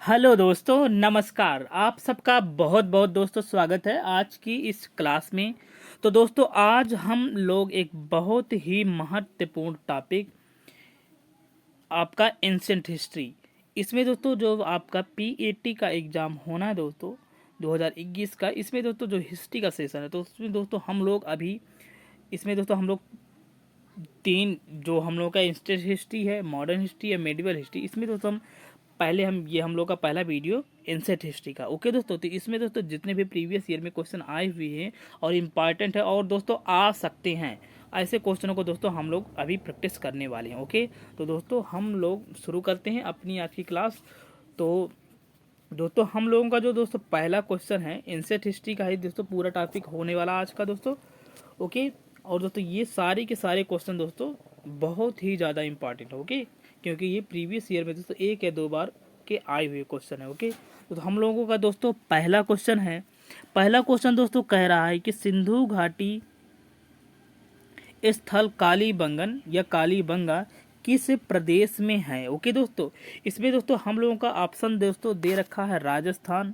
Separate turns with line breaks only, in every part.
Hello दोस्तों, नमस्कार। आप सबका बहुत बहुत दोस्तों स्वागत है आज की इस क्लास में। तो दोस्तों आज हम लोग एक बहुत ही महत्वपूर्ण टॉपिक आपका एंशिएंट हिस्ट्री। इसमें दोस्तों जो आपका पीएटी का एग्ज़ाम होना है दोस्तों 2021 का, इसमें दोस्तों जो हिस्ट्री का सेशन है तो उसमें दोस्तों हम लोग अभी इसमें दोस्तों हम लोग तीन जो हम लोग का एंशिएंट हिस्ट्री है, मॉडर्न हिस्ट्री है, मेडिवल हिस्ट्री, इसमें दोस्तों हम लोग का पहला वीडियो एंशिएंट हिस्ट्री का। ओके दोस्तों, तो इसमें दोस्तों जितने भी प्रीवियस ईयर में क्वेश्चन आए हुए हैं और इम्पॉर्टेंट है और दोस्तों आ सकते हैं, ऐसे क्वेश्चनों को दोस्तों हम लोग अभी प्रैक्टिस करने वाले हैं। ओके, तो दोस्तों हम लोग शुरू करते हैं अपनी आज की क्लास। तो दोस्तों हम लोगों का जो दोस्तों पहला क्वेश्चन है एंशिएंट हिस्ट्री का ही दोस्तों पूरा टॉपिक होने वाला आज का दोस्तों। ओके, और दोस्तों ये सारे के सारे क्वेश्चन दोस्तों बहुत ही ज़्यादा इंपॉर्टेंट है। ओके, क्योंकि ये प्रीवियस ईयर में दोस्तों एक या दो बार के आए हुए क्वेश्चन है। ओके, तो हम लोगों का दोस्तों पहला क्वेश्चन है। पहला क्वेश्चन दोस्तों कह रहा है कि सिंधु घाटी स्थल कालीबंगन या कालीबंगा किस प्रदेश में है। ओके दोस्तों, इसमें दोस्तों हम लोगों का ऑप्शन दोस्तों दे रखा है राजस्थान।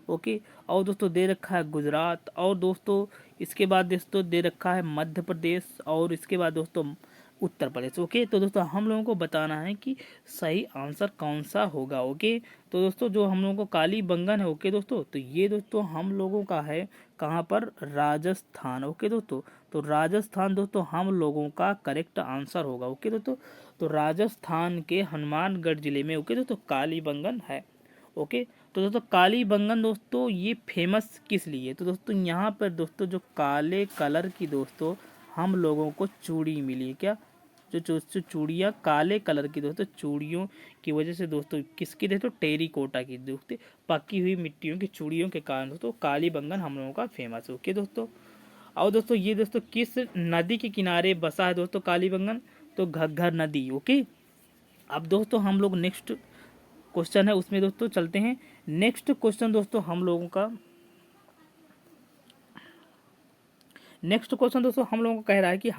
ओके, और दोस्तों दे रखा है गुजरात, और दोस्तों इसके बाद दोस्तों दे रखा है मध्य प्रदेश, और इसके बाद दोस्तों उत्तर प्रदेश। ओके, तो दोस्तों हम लोगों को बताना है कि सही आंसर कौन सा होगा। ओके, तो दोस्तों जो हम लोगों को कालीबंगन है, ओके दोस्तों, तो ये दोस्तों हम लोगों का है कहाँ पर, राजस्थान। ओके दोस्तों, तो राजस्थान दोस्तों हम लोगों का करेक्ट आंसर होगा। ओके दोस्तों, तो राजस्थान के हनुमानगढ़ जिले में ओके दोस्तों कालीबंगन है। ओके, तो दोस्तों कालीबंगन दोस्तों ये फेमस किस लिए, तो दोस्तों यहाँ पर दोस्तों जो काले कलर की दोस्तों हम लोगों को चूड़ी मिली है। क्या जो चूड़ियाँ काले कलर की दोस्तों, चूड़ियों की वजह से दोस्तों किसकी दोस्तों, टेरिकोटा की दोस्तों पकी हुई मिट्टियों की चूड़ियों के कारण दोस्तों कालीबंगन हम लोगों का फेमस है। ओके दोस्तों, और दोस्तों ये दोस्तों किस नदी के किनारे बसा है दोस्तों कालीबंगन, तो घग्घर नदी। ओके, अब दोस्तों हम लोग नेक्स्ट क्वेश्चन है उसमें दोस्तों चलते हैं। नेक्स्ट क्वेश्चन दोस्तों हम लोगों का नेक्स्ट क्वेश्चन दोस्तों हम लोगों को कह रहा है कि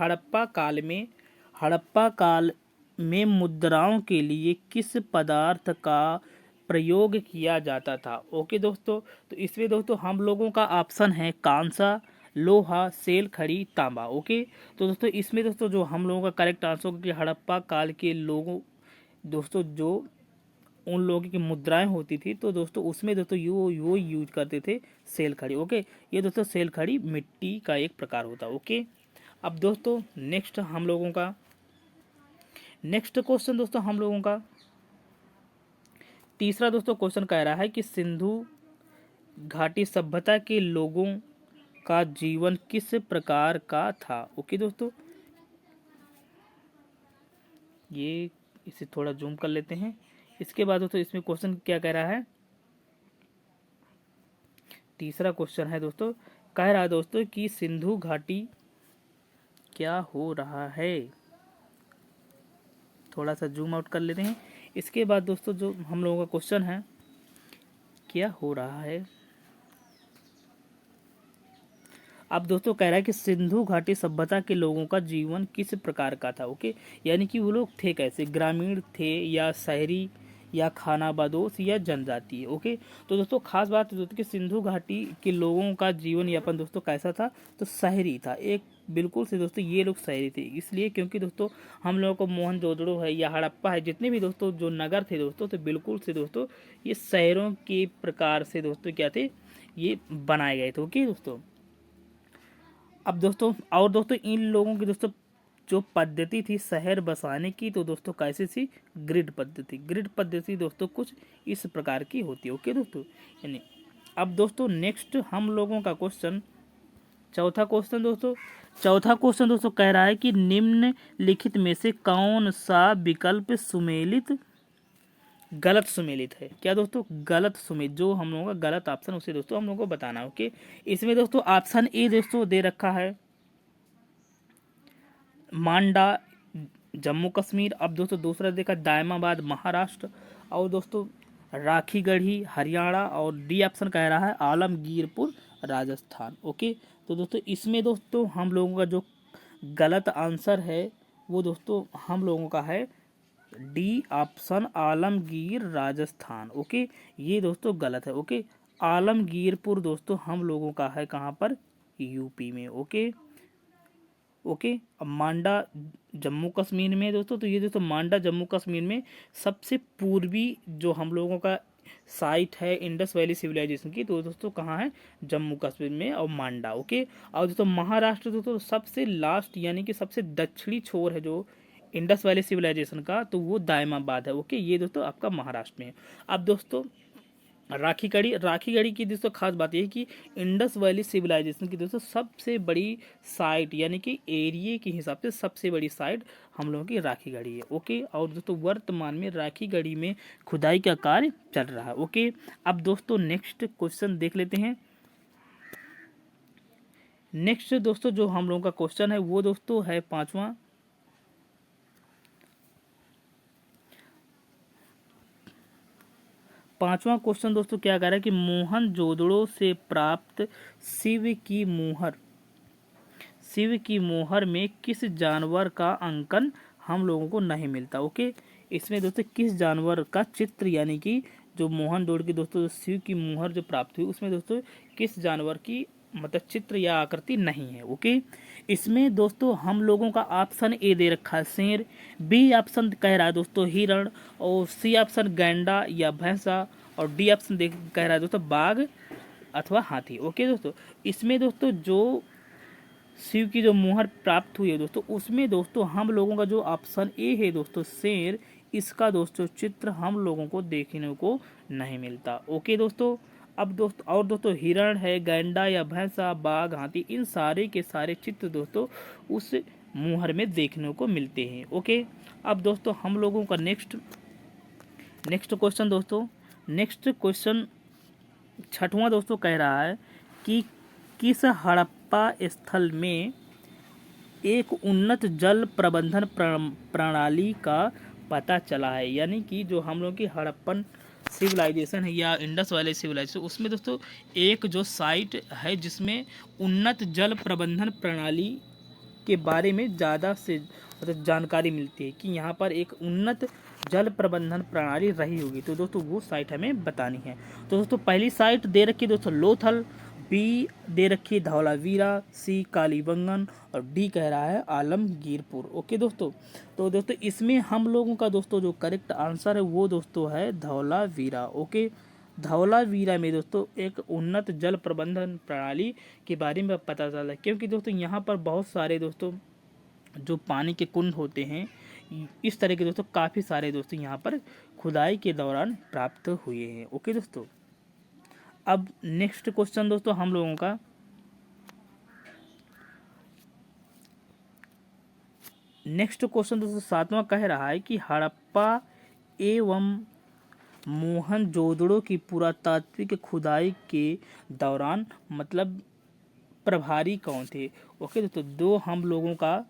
हड़प्पा काल में मुद्राओं के लिए किस पदार्थ का प्रयोग किया जाता था। ओके दोस्तों, तो इसमें दोस्तों हम लोगों का ऑप्शन है कांसा, लोहा, सेल, खड़ी, तांबा। ओके, तो दोस्तों इसमें दोस्तों जो हम लोगों का करेक्ट आंसर होगा कि हड़प्पा काल के लोगों दोस्तों जो उन लोगों की मुद्राएं होती थी तो दोस्तों उसमें दोस्तों वो यूज करते थे सेल खड़ी। ओके, ये दोस्तों सेल खड़ी मिट्टी का एक प्रकार होता है। ओके, अब दोस्तों नेक्स्ट क्वेश्चन दोस्तों हम लोगों का तीसरा दोस्तों क्वेश्चन कह रहा है कि सिंधु घाटी सभ्यता के लोगों का जीवन किस प्रकार का था। ओके दोस्तों, ये इसे थोड़ा जूम कर लेते हैं। इसके बाद दोस्तों इसमें क्वेश्चन क्या कह रहा है, तीसरा क्वेश्चन है दोस्तों, कह रहा है दोस्तों कि सिंधु घाटी क्या हो रहा है। थोड़ा सा जूम आउट कर लेते हैं। इसके बाद दोस्तों जो हम लोगों का क्वेश्चन है क्या हो रहा है, अब दोस्तों कह रहा है कि सिंधु घाटी सभ्यता के लोगों का जीवन किस प्रकार का था। ओके, यानी कि वो लोग थे कैसे, ग्रामीण थे या शहरी या खानाबदोश या जनजातीय। ओके, तो दोस्तों खास बात है दोस्तों कि सिंधु घाटी के लोगों का जीवन यापन दोस्तों कैसा था, तो शहरी था। एक बिल्कुल से दोस्तों ये लोग शहरी थे, इसलिए क्योंकि दोस्तों हम लोगों को मोहनजोदड़ो है या हड़प्पा है, जितने भी दोस्तों जो नगर थे दोस्तों, तो बिल्कुल से दोस्तों ये शहरों के प्रकार से दोस्तों क्या थे, ये बनाए गए थे। ओके दोस्तों, अब दोस्तों और दोस्तों इन लोगों की दोस्तों जो पद्धति थी शहर बसाने की, तो दोस्तों कैसी सी, ग्रिड पद्धति दोस्तों कुछ इस प्रकार की होती है। ओके दोस्तों, यानी अब दोस्तों नेक्स्ट हम लोगों का क्वेश्चन चौथा क्वेश्चन दोस्तों कह रहा है कि निम्नलिखित में से कौन सा विकल्प गलत सुमेलित है। क्या दोस्तों, गलत सुमेलित, जो हम लोगों का गलत ऑप्शन उसे दोस्तों हम लोगों को बताना है। ओके, इसमें दोस्तों ऑप्शन ए दोस्तों दे रखा है मांडा जम्मू कश्मीर, अब दोस्तों दूसरा देखा दायमाबाद महाराष्ट्र, और दोस्तों राखीगढ़ी हरियाणा, और डी ऑप्शन कह रहा है आलमगीरपुर राजस्थान। ओके, तो दोस्तों इसमें दोस्तों हम लोगों का जो गलत आंसर है वो दोस्तों हम लोगों का है D option Alamgir Rajasthan. Okay, ये दोस्तों गलत है। ओके, आलमगीरपुर दोस्तों हम लोगों का है कहाँ पर, यूपी में। ओके ओके, अब मांडा जम्मू कश्मीर में दोस्तों, तो ये दोस्तों मांडा जम्मू कश्मीर में सबसे पूर्वी जो हम लोगों का साइट है इंडस वैली सिविलाइजेशन की, तो दोस्तों कहाँ है, जम्मू कश्मीर में और मांडा। ओके, और दोस्तों महाराष्ट्र दोस्तों सबसे लास्ट यानी कि सबसे दक्षिणी छोर है जो इंडस वैली सिविलाइजेशन का, तो वो दायमाबाद है। ओके, ये दोस्तों आपका महाराष्ट्र में है। अब दोस्तों राखीगढ़ी की दोस्तों खास बात यह है कि इंडस वैली सिविलाइजेशन की दोस्तों सबसे बड़ी साइट यानी कि एरिया के हिसाब से सबसे बड़ी साइट हम लोगों की राखीगढ़ी है। ओके, और दोस्तों वर्तमान में राखीगढ़ी में खुदाई का कार्य चल रहा है। ओके, अब दोस्तों नेक्स्ट क्वेश्चन देख लेते हैं। नेक्स्ट दोस्तों जो हम लोगों का क्वेश्चन है वो दोस्तों है पांचवा क्वेश्चन दोस्तों क्या कह रहा है कि मोहनजोदड़ो से प्राप्त शिव की मोहर में किस जानवर का अंकन हम लोगों को नहीं मिलता। ओके, इसमें दोस्तों किस जानवर का चित्र यानी कि जो मोहनजोड़ की दोस्तों शिव की मोहर जो प्राप्त हुई उसमें दोस्तों किस जानवर की मतलब चित्र या आकृति नहीं है। ओके, इसमें दोस्तों हम लोगों का ऑप्शन ए दे रखा है शेर, बी ऑप्शन कह रहा है दोस्तों हिरण, और सी ऑप्शन गैंडा या भैंसा, और डी ऑप्शन कह रहा है दोस्तों बाघ अथवा हाथी। ओके दोस्तों, इसमें दोस्तों जो शिव की जो मोहर प्राप्त हुई है दोस्तों उसमें दोस्तों हम लोगों का जो ऑप्शन ए है दोस्तों शेर, इसका दोस्तों चित्र हम लोगों को देखने को नहीं मिलता। ओके दोस्तों, अब दोस्तों और दोस्तों हिरण है, गैंडा या भैंसा, बाघ, हाथी, इन सारे के सारे चित्र दोस्तों उस मोहर में देखने को मिलते हैं। ओके, अब दोस्तों हम लोगों का नेक्स्ट क्वेश्चन दोस्तों, नेक्स्ट क्वेश्चन छठवां दोस्तों कह रहा है कि किस हड़प्पा स्थल में एक उन्नत जल प्रबंधन प्रणाली का पता चला है। यानी कि जो हम लोग की हड़प्पन सिविलाइजेशन है या इंडस वैली सिविलाइजेशन, उसमें दोस्तों एक जो साइट है जिसमें उन्नत जल प्रबंधन प्रणाली के बारे में ज़्यादा से मतलब जानकारी मिलती है कि यहाँ पर एक उन्नत जल प्रबंधन प्रणाली रही होगी, तो दोस्तों वो साइट हमें बतानी है। तो दोस्तों पहली साइट दे रखी है दोस्तों लोथल, बी दे रखी है धौलावीरा, सी कालीबंगन, और डी कह रहा है आलमगीरपुर। ओके दोस्तों, तो दोस्तों इसमें हम लोगों का दोस्तों जो करेक्ट आंसर है वो दोस्तों है धौलावीरा। ओके, धौलावीरा में दोस्तों एक उन्नत जल प्रबंधन प्रणाली के बारे में पता चला है, क्योंकि दोस्तों यहाँ पर बहुत सारे दोस्तों जो पानी के कुंड होते हैं इस तरह के दोस्तों काफ़ी सारे दोस्तों यहाँ पर खुदाई के दौरान प्राप्त हुए हैं। ओके दोस्तों, अब नेक्स्ट क्वेश्चन दोस्तों हम लोगों का दोस्तों सातवां कह रहा है कि हड़प्पा एवं मोहनजोदड़ो की पुरातात्विक खुदाई के दौरान मतलब प्रभारी कौन थे। ओके दोस्तों, दो हम लोगों का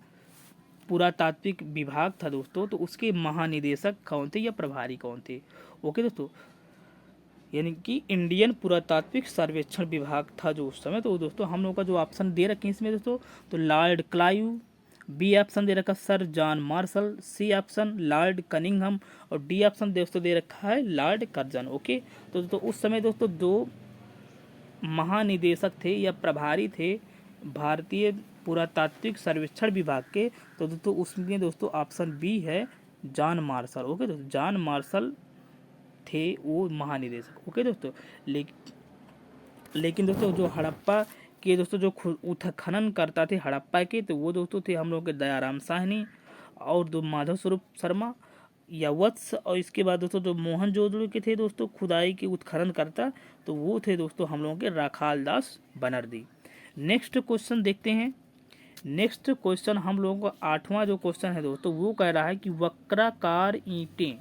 पुरातात्विक विभाग था दोस्तों, तो उसके महानिदेशक कौन थे या प्रभारी कौन थे। ओके दोस्तों, यानी कि इंडियन पुरातात्विक सर्वेक्षण विभाग था जो उस समय, तो दोस्तों हम लोग का जो ऑप्शन दे रखे हैं इसमें दोस्तों, तो लॉर्ड क्लाइव, बी ऑप्शन दे रखा sir John Marshall, C option Lord Cunningham, और डी ऑप्शन दोस्तों दे रखा है लॉर्ड कर्जन। ओके, तो दोस्तों उस समय दोस्तों दो महानिदेशक थे या प्रभारी थे भारतीय पुरातात्विक सर्वेक्षण विभाग के, तो दोस्तों उसमें दोस्तों ऑप्शन बी है जॉन मार्शल। ओके दोस्तों, जॉन मार्शल थे वो महानिदेशक। ओके दोस्तों, लेकिन दोस्तों जो हड़प्पा के दोस्तों जो उत्खनन करता थे हड़प्पा के, तो वो दोस्तों थे हम लोग के दयाराम साहनी और दो माधव स्वरूप शर्मा या वत्स, और इसके बाद दोस्तों जो मोहनजोदड़ो के थे दोस्तों खुदाई के उत्खनन करता, तो वो थे दोस्तों हम लोगों के राखाल दास बनर्जी। नेक्स्ट क्वेश्चन देखते हैं। नेक्स्ट क्वेश्चन हम लोगों का आठवां जो क्वेश्चन है दोस्तों वो कह रहा है कि वक्राकार ईंटें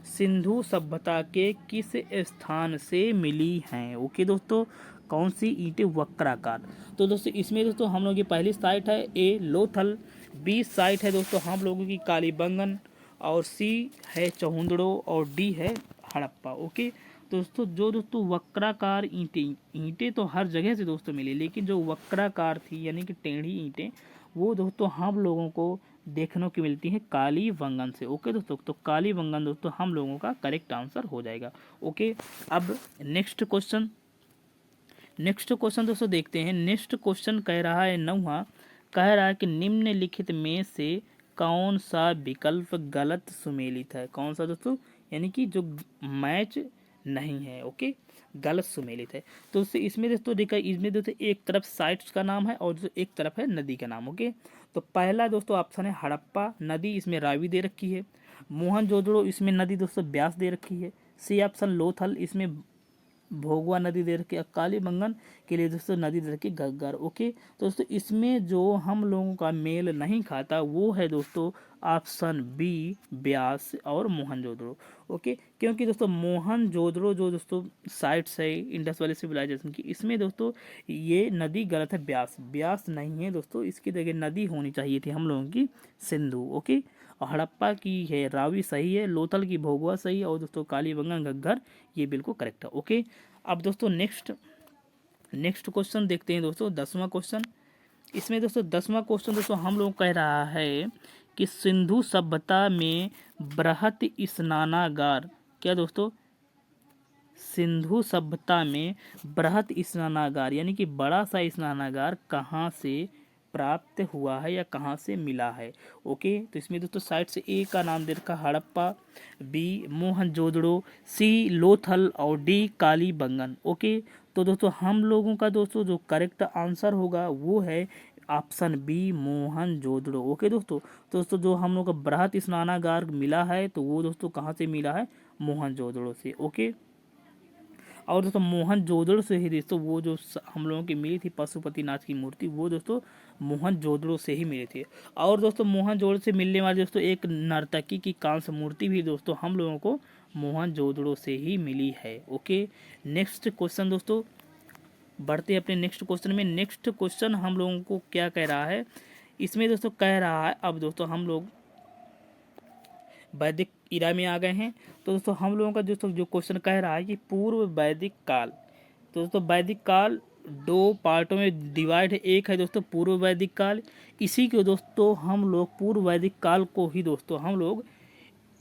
सिंधु सभ्यता के किस स्थान से मिली हैं। ओके दोस्तों, कौन सी ईंटें वक्राकार, तो दोस्तों इसमें दोस्तों हम लोगों की पहली साइट है ए लोथल, बी साइट है दोस्तों हम लोगों की कालीबंगन, और सी है चहुंदड़ो, और डी है हड़प्पा। ओके दोस्तों, जो दोस्तों वक्राकार ईंटें तो हर जगह से दोस्तों मिली, लेकिन जो वक्राकार थी यानी कि टेढ़ी ईंटें वो दोस्तों हम लोगों को देखने को मिलती है कालीबंगन से। ओके दोस्तों, तो कालीबंगन दोस्तों हम लोगों का करेक्ट आंसर हो जाएगा। ओके, अब नेक्स्ट क्वेश्चन दोस्तों देखते हैं। नेक्स्ट क्वेश्चन कह रहा है 9वां, कह रहा है कि निम्नलिखित में से कौन सा विकल्प गलत सुमेलित है। कौन सा दोस्तों, यानी कि जो मैच नहीं है। ओके, गलत सुमेलित है। तो उससे इसमें दोस्तों देखा, इसमें दोस्तों एक तरफ साइट्स का नाम है और जो एक तरफ है नदी का नाम। ओके, तो पहला दोस्तों ऑप्शन है हड़प्पा नदी, इसमें रावी दे रखी है। मोहनजोदड़ो, इसमें नदी दोस्तों ब्यास दे रखी है। सी ऑप्शन लोथल, इसमें भोगवा नदी दे रखी है। कालीबंगन के लिए दोस्तों नदी दे रखी घग्गर। ओके, तो दोस्तों इसमें जो हम लोगों का मेल नहीं खाता वो है दोस्तों ऑप्शन बी, ब्यास और मोहनजोदड़ो। ओके, क्योंकि दोस्तों मोहनजोदड़ो जो दोस्तों साइट्स है इंडस वैली सिविलाइजेशन की, इसमें दोस्तों ये नदी गलत है, ब्यास नहीं है दोस्तों, इसकी जगह नदी होनी चाहिए थी हम लोगों की सिंधु। ओके, और हड़प्पा की है रावी सही है, लोथल की भोगवा सही है, और दोस्तों कालीबंगन घग्गर ये बिल्कुल करेक्ट है। ओके, अब दोस्तों नेक्स्ट क्वेश्चन देखते हैं दोस्तों 10वां क्वेश्चन। इसमें दोस्तों 10वां क्वेश्चन दोस्तों हम लोग कह रहा है कि सिंधु सभ्यता में बृहत स्नानागार, क्या दोस्तों, सिंधु सभ्यता में बृहत स्नानागार यानी कि बड़ा सा स्नानागार कहाँ से प्राप्त हुआ है या कहाँ से मिला है। ओके, तो इसमें दोस्तों साइड से ए का नाम दे रखा हड़प्पा, बी मोहनजोदड़ो, सी लोथल और डी कालीबंगन। ओके, तो दोस्तों हम लोगों का दोस्तों जो करेक्ट आंसर होगा वो है ऑप्शन बी, मोहनजोदड़ो। ओके दोस्तों जो हम लोग का बृहत स्नानागार मिला है तो वो दोस्तों कहाँ से मिला है, मोहनजोदड़ो से। ओके, और दोस्तों मोहनजोदड़ो से ही दोस्तों वो जो हम लोगों की मिली थी पशुपतिनाथ की मूर्ति, वो दोस्तों मोहनजोदड़ो से ही मिली थी। और दोस्तों मोहनजोदड़ो से मिलने वाली दोस्तों एक नर्तकी की कांस्य मूर्ति भी दोस्तों हम लोगों को मोहनजोदड़ो से ही मिली है। ओके, नेक्स्ट क्वेश्चन दोस्तों बढ़ते हैं अपने नेक्स्ट क्वेश्चन में। नेक्स्ट क्वेश्चन हम लोगों को क्या कह रहा है, इसमें दोस्तों कह रहा है, अब दोस्तों हम लोग वैदिक इरा में आ गए हैं। तो दोस्तों हम लोगों का दोस्तों जो क्वेश्चन कह रहा है कि पूर्व वैदिक काल, तो दोस्तों वैदिक काल दो पार्टों में डिवाइड है। एक है दोस्तों पूर्व वैदिक काल, इसी को दोस्तों हम लोग पूर्व वैदिक काल को ही दोस्तों हम लोग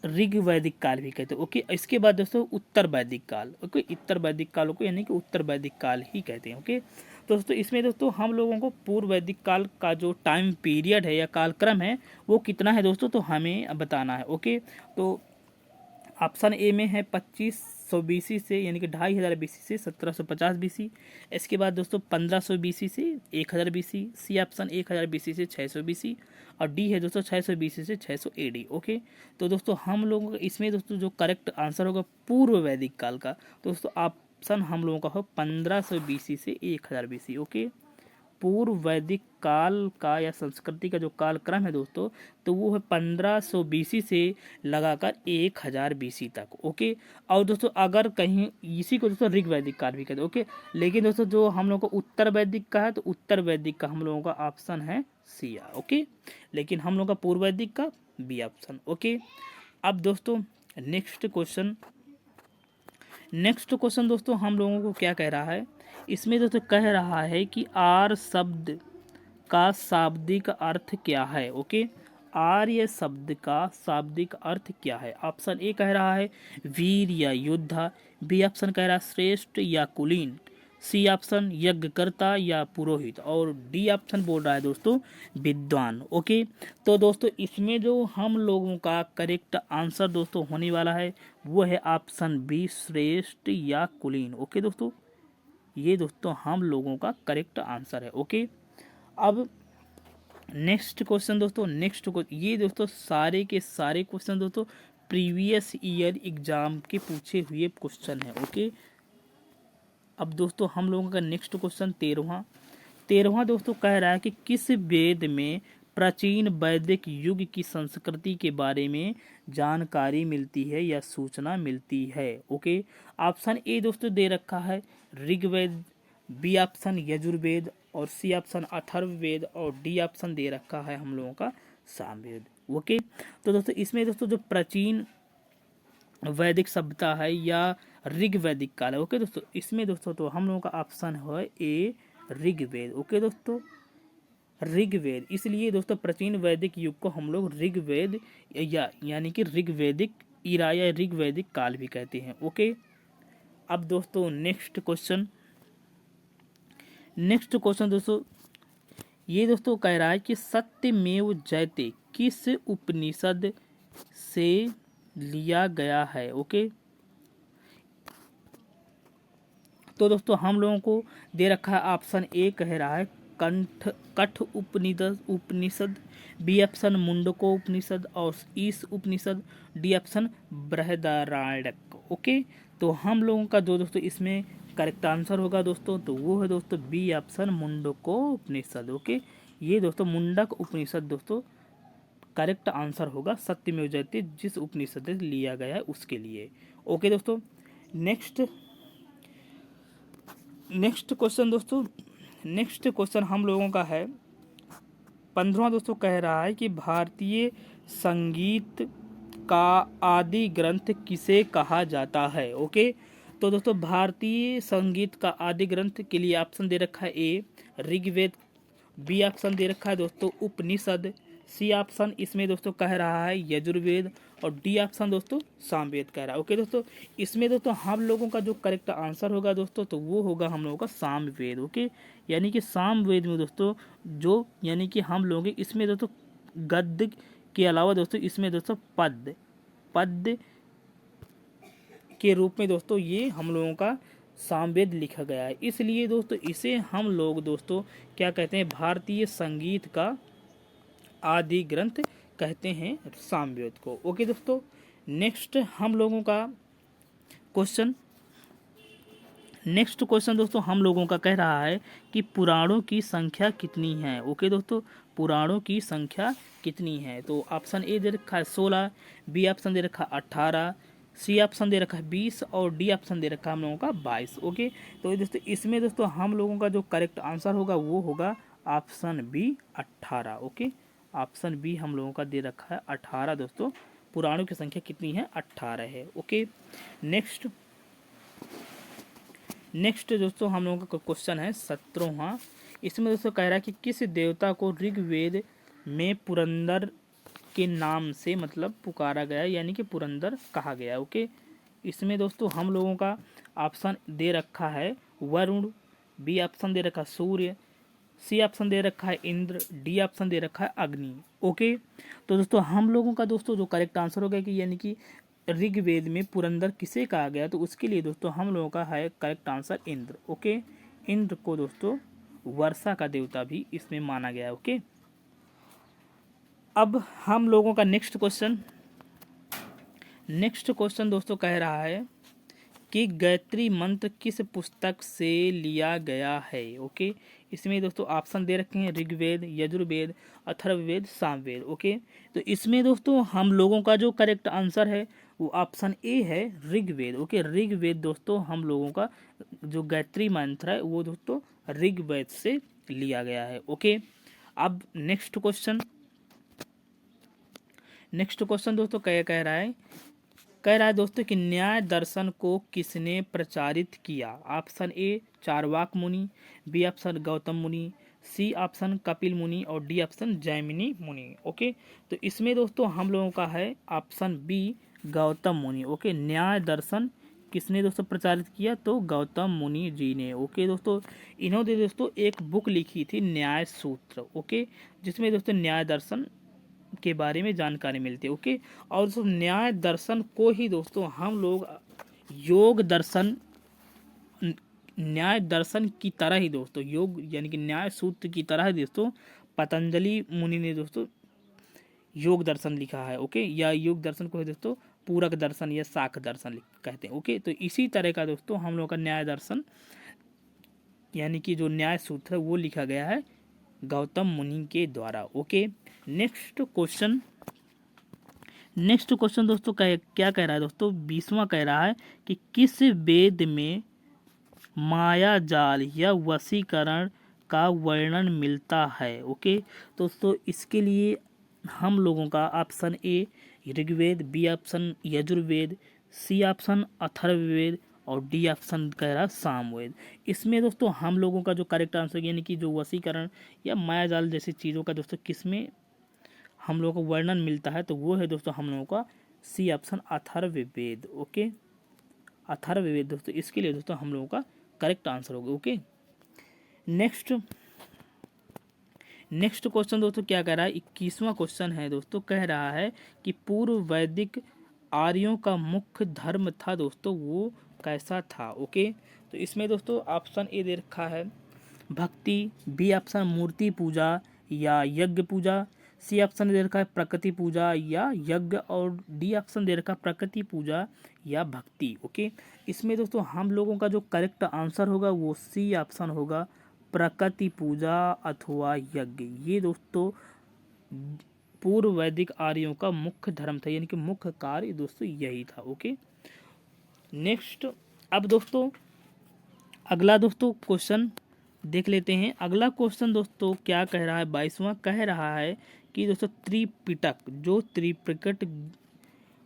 ऋग वैदिक काल भी कहते हैं। ओके, इसके बाद दोस्तों उत्तर वैदिक काल। ओके, उत्तर वैदिक काल को यानी कि उत्तर वैदिक काल ही कहते हैं। ओके, तो दोस्तों इसमें दोस्तों हम लोगों को पूर्व वैदिक काल का जो टाइम पीरियड है या कालक्रम है वो कितना है दोस्तों, तो हमें बताना है। ओके, तो ऑप्शन ए में है 2500 BC से यानी कि 2500 BC से 1750 BC। इसके बाद दोस्तों 1500 BC से 1000 BC। सी ऑप्शन 1000 BC से 600 BC और डी है दोस्तों 600 BC से 600 AD। ओके, तो दोस्तों हम लोगों का इसमें दोस्तों जो करेक्ट आंसर होगा पूर्व वैदिक काल का, दोस्तों ऑप्शन हम लोगों का हो 1500 BC से 1000 BC। ओके, पूर्व वैदिक काल का या संस्कृति का जो कालक्रम है दोस्तों, तो वो है 1500 BC से लगाकर 1000 BC तक। ओके, और दोस्तों अगर कहीं इसी को दोस्तों ऋग वैदिक काल भी कहते हैं। ओके, लेकिन दोस्तों जो हम लोग को उत्तर वैदिक का है तो उत्तर वैदिक का हम लोगों का ऑप्शन है सी। ओके, लेकिन हम लोग का पूर्व वैदिक का बी ऑप्शन। ओके, अब दोस्तों नेक्स्ट क्वेश्चन दोस्तों हम लोगों को क्या कह रहा है, इसमें दोस्तों कह रहा है कि आर शब्द का शाब्दिक अर्थ क्या है। ओके, आर्य शब्द का शाब्दिक अर्थ क्या है। ऑप्शन ए कह रहा है वीर या योद्धा, बी ऑप्शन कह रहा है श्रेष्ठ या कुलीन, सी ऑप्शन यज्ञकर्ता या पुरोहित, और डी ऑप्शन बोल रहा है दोस्तों विद्वान। ओके, तो दोस्तों इसमें जो हम लोगों का करेक्ट आंसर दोस्तों होने वाला है वो है ऑप्शन बी, श्रेष्ठ या कुलीन। ओके दोस्तों, ये दोस्तों हम लोगों का करेक्ट आंसर है। ओके, अब नेक्स्ट क्वेश्चन दोस्तों ये दोस्तों सारे के सारे क्वेश्चन दोस्तों प्रीवियस ईयर एग्जाम के पूछे हुए क्वेश्चन है। ओके, अब दोस्तों हम लोगों का नेक्स्ट क्वेश्चन 13वां दोस्तों कह रहा है कि किस वेद में प्राचीन वैदिक युग की संस्कृति के बारे में जानकारी मिलती है या सूचना मिलती है। ओके, ऑप्शन ए दोस्तों दे रखा है ऋग्वेद, बी ऑप्शन यजुर्वेद और सी ऑप्शन अथर्ववेद और डी ऑप्शन दे रखा है हम लोगों का सामवेद। ओके, तो दोस्तों इसमें दोस्तों जो प्राचीन वैदिक सभ्यता है या ऋग वैदिक काल है। ओके दोस्तों, इसमें दोस्तों तो हम लोगों का ऑप्शन है ए ऋग्वेद। ओके दोस्तों, ऋग्वेद। इसलिए दोस्तों प्राचीन वैदिक युग को हम लोग ऋग्वेद यानी कि ऋग्वैदिक इरा या ऋग्वैदिक काल भी कहते हैं। ओके, अब दोस्तों नेक्स्ट क्वेश्चन दोस्तों, ये दोस्तों कह रहा है कि सत्यमेव जयते किस उपनिषद से लिया गया है। ओके, तो दोस्तों हम लोगों को दे रखा है ऑप्शन ए कह रहा है कठ उपनिषद, बी ऑप्शन मुंडको उपनिषद और ईश उपनिषद, डी ऑप्शन बृहदारण्यक। ओके, तो हम लोगों का जो दोस्तों इसमें करेक्ट आंसर होगा दोस्तों, तो वो है दोस्तों बी ऑप्शन मुंडको उपनिषद। ओके, ये दोस्तों मुंडक उपनिषद दोस्तों करेक्ट आंसर होगा, सत्यमेव जयते जिस उपनिषद से लिया गया है उसके लिए। ओके दोस्तों, नेक्स्ट क्वेश्चन हम लोगों का है 15वां दोस्तों, कह रहा है कि भारतीय संगीत का आदि ग्रंथ किसे कहा जाता है। ओके, तो दोस्तों भारतीय संगीत का आदि ग्रंथ के लिए ऑप्शन दे रखा है ए ऋग्वेद, बी ऑप्शन दे रखा है दोस्तों उपनिषद, सी ऑप्शन इसमें दोस्तों कह रहा है यजुर्वेद और डी ऑप्शन दोस्तों सामवेद कह रहा है। ओके दोस्तों, इसमें दोस्तों हम लोगों का जो करेक्ट आंसर होगा दोस्तों, तो वो होगा हम लोगों का सामवेद। ओके, यानी कि सामवेद में दोस्तों जो यानी कि हम लोग इसमें दोस्तों गद्य के अलावा दोस्तों इसमें दोस्तों पद्य के रूप में दोस्तों ये हम लोगों का सामवेद लिखा गया है। इसलिए दोस्तों इसे हम लोग दोस्तों क्या कहते हैं, भारतीय संगीत का आदि ग्रंथ कहते हैं सामवेद को। ओके दोस्तों, नेक्स्ट हम लोगों का क्वेश्चन दोस्तों हम लोगों का कह रहा है कि पुराणों की संख्या कितनी है। ओके दोस्तों, पुराणों की संख्या कितनी है, तो ऑप्शन ए दे रखा है 16, बी ऑप्शन दे रखा है 18, सी ऑप्शन दे रखा है 20 और डी ऑप्शन दे रखा है हम लोगों का 22। ओके, तो दोस्तों इसमें दोस्तों हम लोगों का जो करेक्ट आंसर होगा वो होगा option B 18। Okay, option B हम लोगों का दे रखा है 18 दोस्तों, पुराणों की संख्या कितनी है 18 है। ओके, नेक्स्ट दोस्तों हम लोगों का क्वेश्चन है 17वां। इसमें दोस्तों कह रहा है कि किस देवता को ऋग्वेद में पुरंदर के नाम से मतलब पुकारा गया, यानी कि पुरंदर कहा गया। ओके, इसमें दोस्तों हम लोगों का ऑप्शन दे रखा है वरुण, बी ऑप्शन दे रखा है सूर्य, सी ऑप्शन दे रखा है इंद्र, डी ऑप्शन दे रखा है अग्नि। ओके, तो दोस्तों हम लोगों का दोस्तों जो करेक्ट आंसर होगा कि यानी कि ऋग्वेद में पुरंदर किसे कहा गया, तो उसके लिए दोस्तों हम लोगों का है correct answer Indra. Okay, Indra को दोस्तों वर्षा का देवता भी इसमें माना गया है। ओके, अब हम लोगों का नेक्स्ट क्वेश्चन दोस्तों कह रहा है कि गायत्री मंत्र किस पुस्तक से लिया गया है। ओके, इसमें दोस्तों ऑप्शन दे रखे हैं ऋग्वेद, यजुर्वेद, अथर्ववेद, सामवेद। ओके, तो इसमें दोस्तों हम लोगों का जो करेक्ट आंसर है वो ऑप्शन ए है ऋग्वेद। ओके, ऋग्वेद दोस्तों हम लोगों का जो गायत्री मंत्र है वो दोस्तों ऋग्वेद से लिया गया है। ओके, अब नेक्स्ट क्वेश्चन दोस्तों कह रहा है दोस्तों कि न्याय दर्शन को किसने प्रचारित किया। ऑप्शन ए चारवाक मुनि, बी ऑप्शन गौतम मुनि, सी ऑप्शन कपिल मुनि और डी ऑप्शन जैमिनी मुनि। ओके, तो इसमें दोस्तों हम लोगों का है ऑप्शन बी गौतम मुनि। ओके, न्याय दर्शन किसने दोस्तों प्रचारित किया, तो गौतम मुनि जी ने। ओके दोस्तों, इन्होंने दोस्तों एक बुक लिखी थी न्याय सूत्र। ओके, जिसमें दोस्तों न्याय दर्शन के बारे में जानकारी मिलती है। ओके, और दोस्तों न्याय दर्शन को ही दोस्तों हम लोग न्याय दर्शन की तरह ही दोस्तों योग यानी कि न्याय सूत्र की तरह ही दोस्तों पतंजलि मुनि ने दोस्तों योग दर्शन लिखा है। ओके, या योग दर्शन को ही दोस्तों पूरक दर्शन या शाख दर्शन कहते हैं। ओके, तो इसी तरह का दोस्तों हम लोग का न्याय दर्शन यानी कि जो न्याय सूत्र है वो लिखा गया है गौतम मुनि के द्वारा। ओके, नेक्स्ट क्वेश्चन दोस्तों क्या कह रहा है दोस्तों 20वां कह रहा है कि किस वेद में माया जाल या वशीकरण का वर्णन मिलता है। ओके, दोस्तों इसके लिए हम लोगों का option A Rigveda, B option Yajurveda, C option Atharvaveda और डी ऑप्शन कह रहा है सामवेद। इसमें दोस्तों हम लोगों का जो करेक्ट आंसर यानी कि जो वशीकरण या मायाजाल जैसी चीज़ों का दोस्तों किसमें हम लोगों को वर्णन मिलता है, तो वो है दोस्तों हम लोगों का C option Atharvaveda. Okay, Atharvaveda दोस्तों इसके लिए दोस्तों हम लोगों का करेक्ट आंसर होगा। ओके, नेक्स्ट क्वेश्चन दोस्तों क्या कह रहा है, 21वां क्वेश्चन है दोस्तों, कह रहा है कि पूर्व वैदिक आर्यों का मुख्य धर्म था दोस्तों, वो कैसा था। ओके, तो इसमें दोस्तों ऑप्शन ए दे रखा है भक्ति, बी ऑप्शन मूर्ति पूजा या यज्ञ पूजा, सी ऑप्शन दे रखा है प्रकृति पूजा या यज्ञ, और डी ऑप्शन दे रखा है प्रकृति पूजा या भक्ति। ओके, इसमें दोस्तों हम लोगों का जो करेक्ट आंसर होगा वो सी ऑप्शन होगा प्रकृति पूजा अथवा यज्ञ। ये दोस्तों पूर्व वैदिक आर्यों का मुख्य धर्म था, यानी कि मुख्य कार्य दोस्तों यही था। ओके, नेक्स्ट अब दोस्तों अगला दोस्तों क्वेश्चन देख लेते हैं। अगला क्वेश्चन दोस्तों क्या कह रहा है, 22वां कह रहा है कि दोस्तों त्रिपिटक जो त्रिपिटक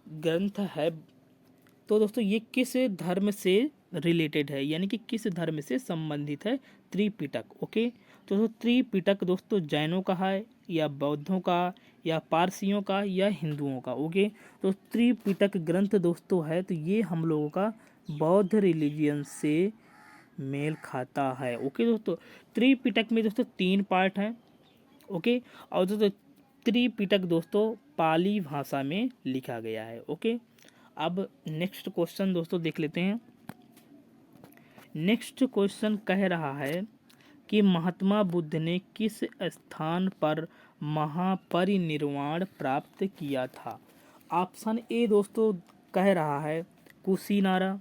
ग्रंथ है, तो दोस्तों ये किस धर्म से रिलेटेड है, यानी कि किस धर्म से संबंधित है त्रिपिटक। ओके, तो दोस्तों त्रिपिटक दोस्तों जैनों का है या बौद्धों का या पारसियों का या हिंदुओं का। ओके, तो त्रिपिटक ग्रंथ दोस्तों है तो ये हम लोगों का बौद्ध रिलीजियन से मेल खाता है। ओके दोस्तों, त्रिपिटक में दोस्तों 3 पार्ट हैं। ओके, और दोस्तों त्रिपिटक दोस्तों पाली भाषा में लिखा गया है। ओके, अब नेक्स्ट क्वेश्चन दोस्तों देख लेते हैं। नेक्स्ट क्वेश्चन कह रहा है कि महात्मा बुद्ध ने किस स्थान पर महापरिनिर्वाण प्राप्त किया था। ऑप्शन ए दोस्तों कह रहा है कुशीनारा,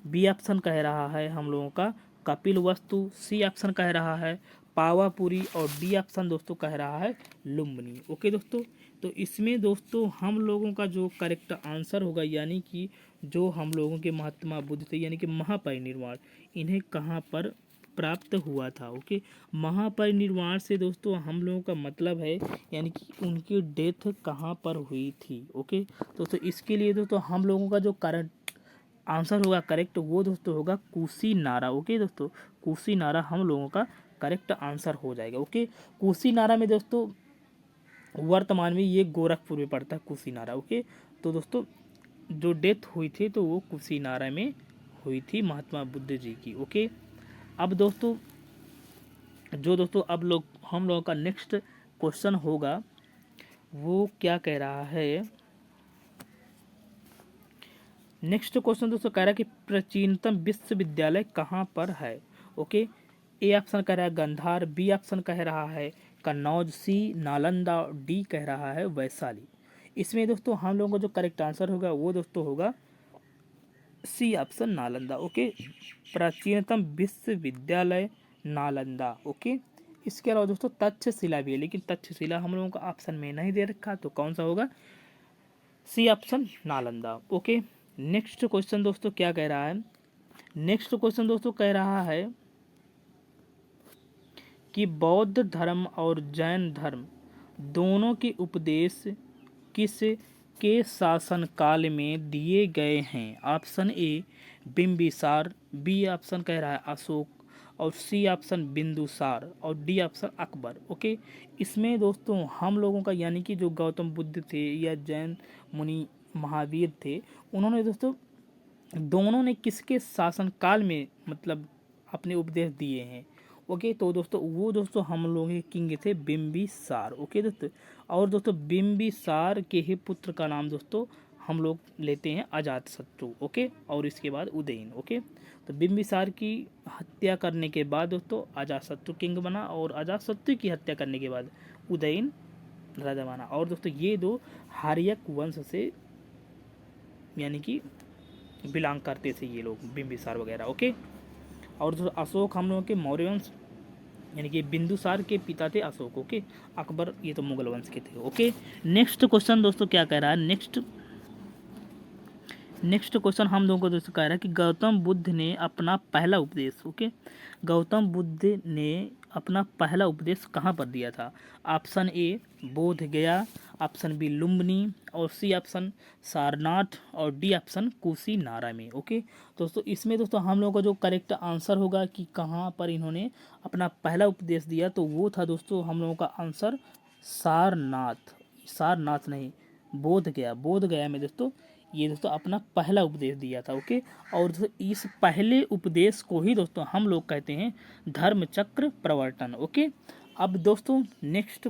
बी ऑप्शन कह रहा है हम लोगों का कपिल वस्तु, सी ऑप्शन कह रहा है पावापुरी, और डी ऑप्शन दोस्तों कह रहा है लुम्बिनी। ओके दोस्तों, तो इसमें दोस्तों हम लोगों का जो करेक्ट आंसर होगा, यानी कि जो हम लोगों के महात्मा बुद्ध थे यानी कि महापरिनिर्वाण, इन्हें कहाँ पर प्राप्त हुआ था। ओके, महापरिनिर्वाण से दोस्तों हम लोगों का मतलब है यानी कि उनकी डेथ कहाँ पर हुई थी। ओके दोस्तों, इसके लिए दोस्तों हम लोगों का जो करंट आंसर होगा करेक्ट वो दोस्तों होगा कुशीनारा। ओके दोस्तों, कुशीनारा हम लोगों का करेक्ट आंसर हो जाएगा। ओके, कुशीनारा में दोस्तों वर्तमान में ये गोरखपुर में पड़ता है कुशीनारा। ओके, तो दोस्तों जो डेथ हुई थी तो वो कुशीनारा में हुई थी महात्मा बुद्ध जी की। ओके, अब दोस्तों अब हम लोगों का नेक्स्ट क्वेश्चन होगा वो क्या कह रहा है। नेक्स्ट क्वेश्चन दोस्तों कह रहा है कि प्राचीनतम विश्वविद्यालय कहाँ पर है। ओके, ए ऑप्शन कह रहा है गंधार, बी ऑप्शन कह रहा है कन्नौज, सी नालंदा, डी कह रहा है वैशाली। इसमें दोस्तों हम लोगों का जो करेक्ट आंसर होगा वो दोस्तों होगा सी ऑप्शन नालंदा। ओके, प्राचीनतम विश्वविद्यालय नालंदा। ओके, इसके अलावा दोस्तों तक्षशिला भी है, लेकिन तक्षशिला हम लोगों का ऑप्शन में नहीं दे रखा, तो कौन सा होगा C option Nalanda. Okay, next question दोस्तों क्या कह रहा है। नेक्स्ट क्वेश्चन दोस्तों कह रहा है कि बौद्ध धर्म और जैन धर्म दोनों के उपदेश किस के शासन काल में दिए गए हैं। Option A Bimbisara, B option कह रहा है अशोक, और सी ऑप्शन बिंदुसार, और डी ऑप्शन अकबर। ओके, इसमें दोस्तों हम लोगों का यानी कि जो गौतम बुद्ध थे या जैन मुनि महावीर थे, उन्होंने दोस्तों दोनों ने किसके शासनकाल में मतलब अपने उपदेश दिए हैं। ओके, तो दोस्तों वो दोस्तों हम लोगों के किंग थे बिंबिसार। ओके दोस्तों, और दोस्तों बिंबिसार के ही पुत्र का नाम दोस्तों हम लोग लेते हैं अजातशत्रु। ओके, और इसके बाद उदयन। ओके, तो बिंबिसार की हत्या करने के बाद दोस्तों अजातशत्रु किंग बना, और अजातशत्रु की हत्या करने के बाद उदयन राजा बना। और दोस्तों ये दो हार्यक वंश से यानी कि बिलोंग करते थे ये लोग, बिंबिसार वगैरह। ओके, और दोस्तों अशोक हम लोगों के मौर्य वंश यानी कि बिंदुसार के पिता थे अशोक। ओके, अकबर ये तो मुगल वंश के थे। ओके, नेक्स्ट क्वेश्चन दोस्तों क्या कह रहा है। नेक्स्ट क्वेश्चन हम लोगों को दोस्तों कह रहा है कि गौतम बुद्ध ने अपना पहला उपदेश, ओके, गौतम बुद्ध ने अपना पहला उपदेश कहाँ पर दिया था? ऑप्शन ए बोध गया, ऑप्शन बी लुम्बिनी, और सी ऑप्शन सारनाथ, और डी ऑप्शन कुशीनारा में। ओके दोस्तों, इसमें दोस्तों हम लोगों का जो करेक्ट आंसर होगा कि कहाँ पर इन्होंने अपना पहला उपदेश दिया, तो वो था दोस्तों हम लोगों का आंसर सारनाथ। सारनाथ नहीं, बोध गया। बोध गया में दोस्तों ये दोस्तों अपना पहला उपदेश दिया था। ओके, और दोस्तों इस पहले उपदेश को ही दोस्तों हम लोग कहते हैं धर्म चक्र प्रवर्तन। ओके, अब दोस्तों नेक्स्ट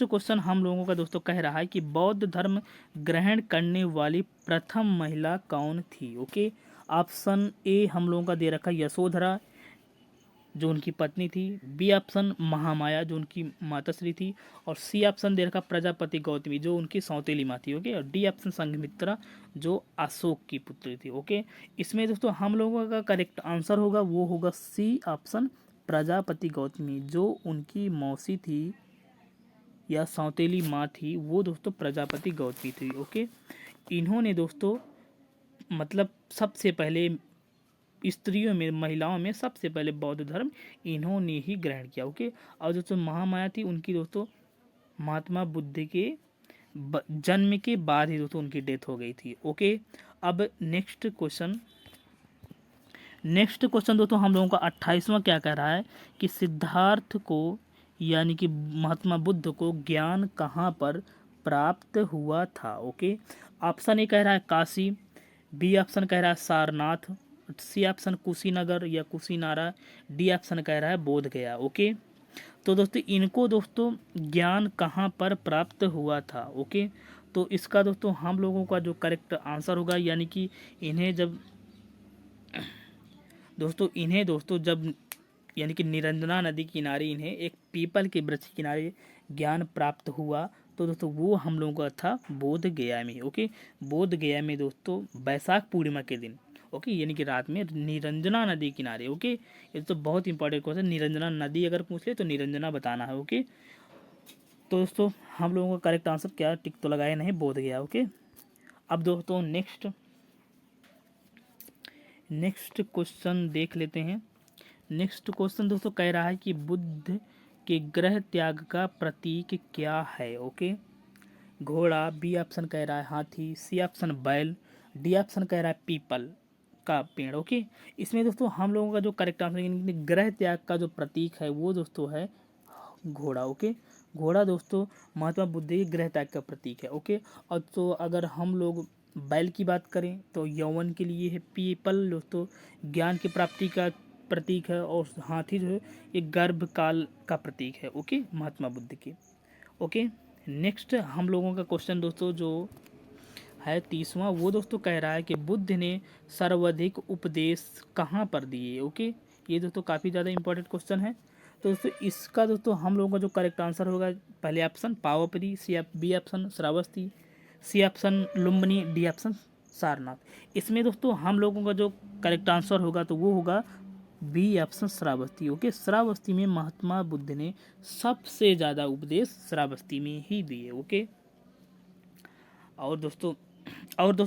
क्वेश्चन हम लोगों का दोस्तों कह रहा है कि बौद्ध धर्म ग्रहण करने वाली प्रथम महिला कौन थी? ओके, ऑप्शन ए हम लोगों का दे रखा है यशोधरा, जो उनकी पत्नी थी, बी ऑप्शन महामाया, जो उनकी माताश्री थी, और सी ऑप्शन दे रखा प्रजापति गौतमी, जो उनकी सौतेली माँ थी। ओके, और डी ऑप्शन संघमित्रा, जो अशोक की पुत्री थी। ओके, इसमें दोस्तों हम लोगों का करेक्ट आंसर होगा वो होगा सी ऑप्शन प्रजापति गौतमी, जो उनकी मौसी थी या सौतेली माँ थी, वो दोस्तों प्रजापति गौतमी थी। ओके, इन्होंने दोस्तों मतलब सबसे पहले स्त्रियों में, महिलाओं में सबसे पहले बौद्ध धर्म इन्होंने ही ग्रहण किया। ओके, और दोस्तों महामाया थी, उनकी दोस्तों महात्मा बुद्ध के जन्म के बाद ही दोस्तों उनकी डेथ हो गई थी। ओके, अब नेक्स्ट क्वेश्चन दोस्तों हम लोगों का 28वां क्या कह रहा है कि सिद्धार्थ को यानी कि महात्मा बुद्ध को ज्ञान कहाँ पर प्राप्त हुआ था? ओके, ऑप्शन ए कह रहा है काशी, बी ऑप्शन कह रहा है सारनाथ, सी ऑप्शन कुशीनगर या कुशीनारा, डी ऑप्शन कह रहा है बोध गया। ओके, तो दोस्तों इनको दोस्तों ज्ञान कहाँ पर प्राप्त हुआ था? ओके, तो इसका दोस्तों हम लोगों का जो करेक्ट आंसर होगा यानी कि इन्हें दोस्तों जब यानी कि निरंजना नदी किनारे इन्हें एक पीपल के वृक्ष के किनारे ज्ञान प्राप्त हुआ, तो दोस्तों वो हम लोगों का था बोध गया में। ओके, बोध गया में दोस्तों बैसाख पूर्णिमा के दिन, ओके, यानी कि रात में निरंजना नदी किनारे। ओके, ये तो बहुत इंपॉर्टेंट क्वेश्चन, निरंजना नदी अगर पूछ ले तो निरंजना बताना है। ओके, तो दोस्तों हम लोगों का करेक्ट आंसर क्या, टिक तो लगाए नहीं, बोध गया। ओके, अब दोस्तों नेक्स्ट क्वेश्चन देख लेते हैं। नेक्स्ट क्वेश्चन दोस्तों कह रहा है कि बुद्ध के ग्रह त्याग का प्रतीक क्या है? ओके, घोड़ा, बी ऑप्शन कह रहा है हाथी, सी ऑप्शन बैल, डी ऑप्शन कह रहा है पीपल का पेड़। ओके, इसमें दोस्तों हम लोगों का जो करेक्ट आंसर ग्रह त्याग का जो प्रतीक है वो दोस्तों है घोड़ा। ओके, घोड़ा दोस्तों महात्मा बुद्ध के ग्रह त्याग का प्रतीक है। ओके, और तो अगर हम लोग बैल की बात करें तो यौवन के लिए है, पीपल दोस्तों ज्ञान की प्राप्ति का प्रतीक है, और हाथी जो है ये गर्भ काल का प्रतीक है। ओके, महात्मा बुद्ध के। ओके, नेक्स्ट हम लोगों का क्वेश्चन दोस्तों जो है 30वां, वो दोस्तों कह रहा है कि बुद्ध ने सर्वाधिक उपदेश कहाँ पर दिए? ओके, ये दोस्तों काफ़ी ज़्यादा इंपॉर्टेंट क्वेश्चन है। तो दोस्तों इसका दोस्तों हम लोगों का जो करेक्ट आंसर होगा पहले option Pavapuri, B option Shravasti, C option Lumbini, D option Sarnath. इसमें दोस्तों हम लोगों का जो करेक्ट आंसर होगा तो वो होगा B option Shravasti. Okay, Shravasti में महात्मा बुद्ध ने सबसे ज़्यादा उपदेश श्रावस्ती में ही दिए। ओके, और दोस्तों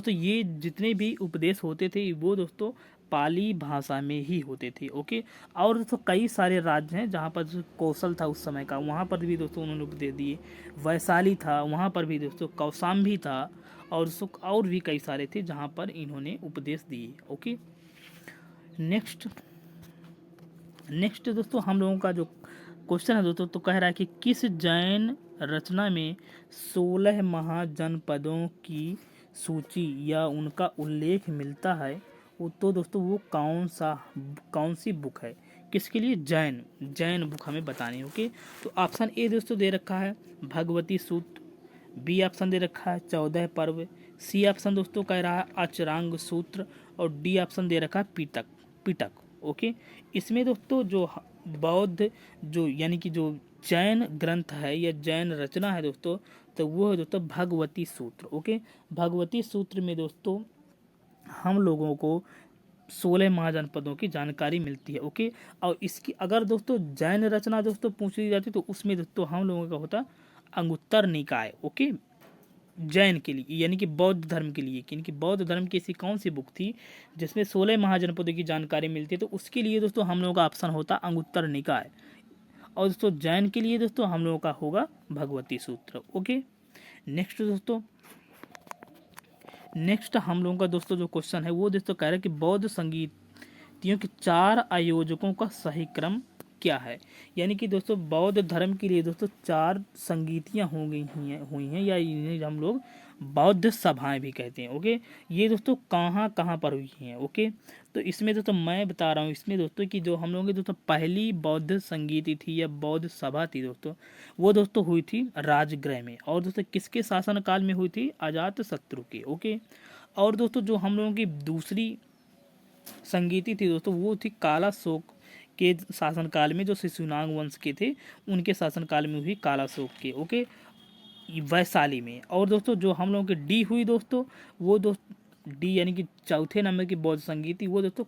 ये जितने भी उपदेश होते थे वो दोस्तों पाली भाषा में ही होते थे। ओके, और दोस्तों कई सारे राज्य हैं जहाँ पर कौशल था उस समय का, वहाँ पर भी दोस्तों उन्होंने उपदेश दिए। वैशाली था, वहाँ पर भी दोस्तों कौशाम्बी था, और भी कई सारे थे जहाँ पर इन्होंने उपदेश दिए। ओके, नेक्स्ट दोस्तों हम लोगों का जो क्वेश्चन है दोस्तों तो कह रहा है कि किस जैन रचना में 16 महाजनपदों की सूची या उनका उल्लेख मिलता है? वो तो दोस्तों वो कौन सी बुक है? किसके लिए? जैन बुक हमें बतानी है। ओके, तो ऑप्शन ए दोस्तों दे रखा है भगवती सूत्र, बी ऑप्शन दे रखा है 14 पर्व, सी ऑप्शन दोस्तों कह रहा है अचरांग सूत्र, और डी ऑप्शन दे रखा है पिटक। ओके, इसमें दोस्तों जो बौद्ध जो यानी कि जो जैन ग्रंथ है या जैन रचना है दोस्तों, तो वो है दोस्तों भगवती सूत्र। ओके, भगवती सूत्र में दोस्तों हम लोगों को 16 महाजनपदों की जानकारी मिलती है। ओके, और इसकी अगर दोस्तों जैन रचना दोस्तों पूछ ली जाती तो उसमें दोस्तों हम लोगों का होता अंगुत्तर निकाय। ओके, जैन के लिए यानी कि बौद्ध धर्म के लिए, यानी कि बौद्ध धर्म की ऐसी कौन सी बुक थी जिसमें 16 महाजनपदों की जानकारी मिलती है, तो उसके लिए दोस्तों हम लोगों का ऑप्शन होता अंगुत्तर निकाय। और दोस्तों जैन के लिए दोस्तों हम लोगों का होगा भगवती सूत्र। ओके, नेक्स्ट दोस्तों, नेक्स्ट हम लोगों का दोस्तों जो क्वेश्चन है वो दोस्तों कह रहा है कि बौद्ध संगीतियों के 4 आयोजकों का सही क्रम क्या है। यानी कि दोस्तों बौद्ध धर्म के लिए दोस्तों 4 संगीतियाँ हुई हैं या इन्हें हम लोग बौद्ध सभाएं भी कहते हैं। ओके, ये दोस्तों कहाँ कहाँ पर हुई हैं। ओके, तो इसमें दोस्तों मैं बता रहा हूँ इसमें दोस्तों कि जो हम लोगों की दोस्तों पहली बौद्ध संगीति थी या बौद्ध सभा थी दोस्तों, वो दोस्तों हुई थी राजगृह में। और दोस्तों किसके शासन काल में हुई थी? अजात शत्रु के। ओके, और दोस्तों जो हम लोगों की दूसरी संगीति थी दोस्तों वो थी कालाशोक के शासनकाल में, जो शिशुनाग वंश के थे उनके शासनकाल में हुई कालाशोक के। ओके, वैशाली में। और दोस्तों जो हम लोगों की डी हुई दोस्तों, वो डी यानी कि चौथे नंबर की बौद्ध संगीति, वो दोस्तों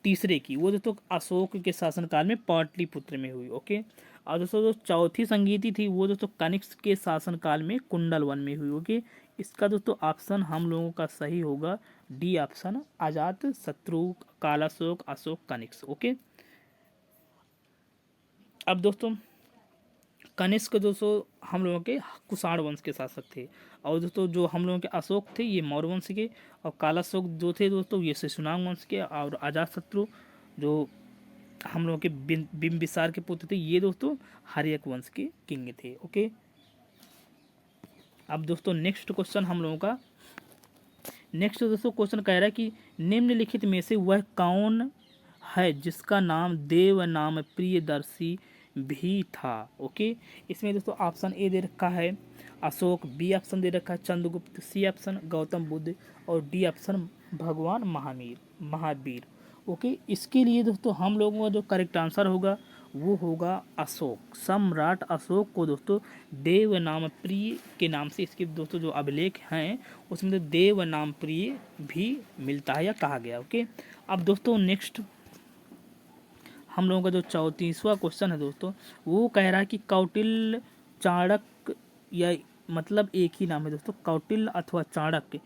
तीसरे की, वो दोस्तों अशोक के शासनकाल में पाटलिपुत्र में हुई। ओके, और दोस्तों जो चौथी संगीति थी वो दोस्तों कनिष्क के शासनकाल में कुंडलवन में हुई। ओके, इसका दोस्तों ऑप्शन हम लोगों का सही होगा डी ऑप्शन, अजात शत्रु, कालाशोक, अशोक, कनिष्क। ओके, अब दोस्तों कनिष्क दोस्तों हम लोगों के कुषाण वंश के शासक थे। और दोस्तों जो हम लोगों के अशोक थे ये मौर्य वंश के, और कालाशोक जो थे दोस्तों ये शिशुनाग वंश के, और अजातशत्रु जो हम लोगों के बिंबिसार के पुत्र थे ये दोस्तों हर्यक वंश के किंग थे। ओके, अब दोस्तों नेक्स्ट क्वेश्चन हम लोगों का, नेक्स्ट दोस्तों क्वेश्चन कह रहा है कि निम्नलिखित में से वह कौन है जिसका नाम देव नाम प्रियदर्शी भी था। ओके, इसमें दोस्तों ऑप्शन ए दे रखा है अशोक, बी ऑप्शन दे रखा है चंद्रगुप्त, सी ऑप्शन गौतम बुद्ध, और डी ऑप्शन भगवान महावीर। ओके, इसके लिए दोस्तों हम लोगों का जो करेक्ट आंसर होगा वो होगा अशोक। सम्राट अशोक को दोस्तों देव नाम प्रिय के नाम से इसके दोस्तों जो अभिलेख हैं उसमें तो देव नाम प्रिय भी मिलता है या कहा गया। ओके, अब दोस्तों नेक्स्ट हम लोगों का जो 34वां क्वेश्चन है दोस्तों वो कह रहा है कि कौटिल्य, चाणक्य, या मतलब एक ही नाम है दोस्तों, कौटिल्य अथवा चाणक्य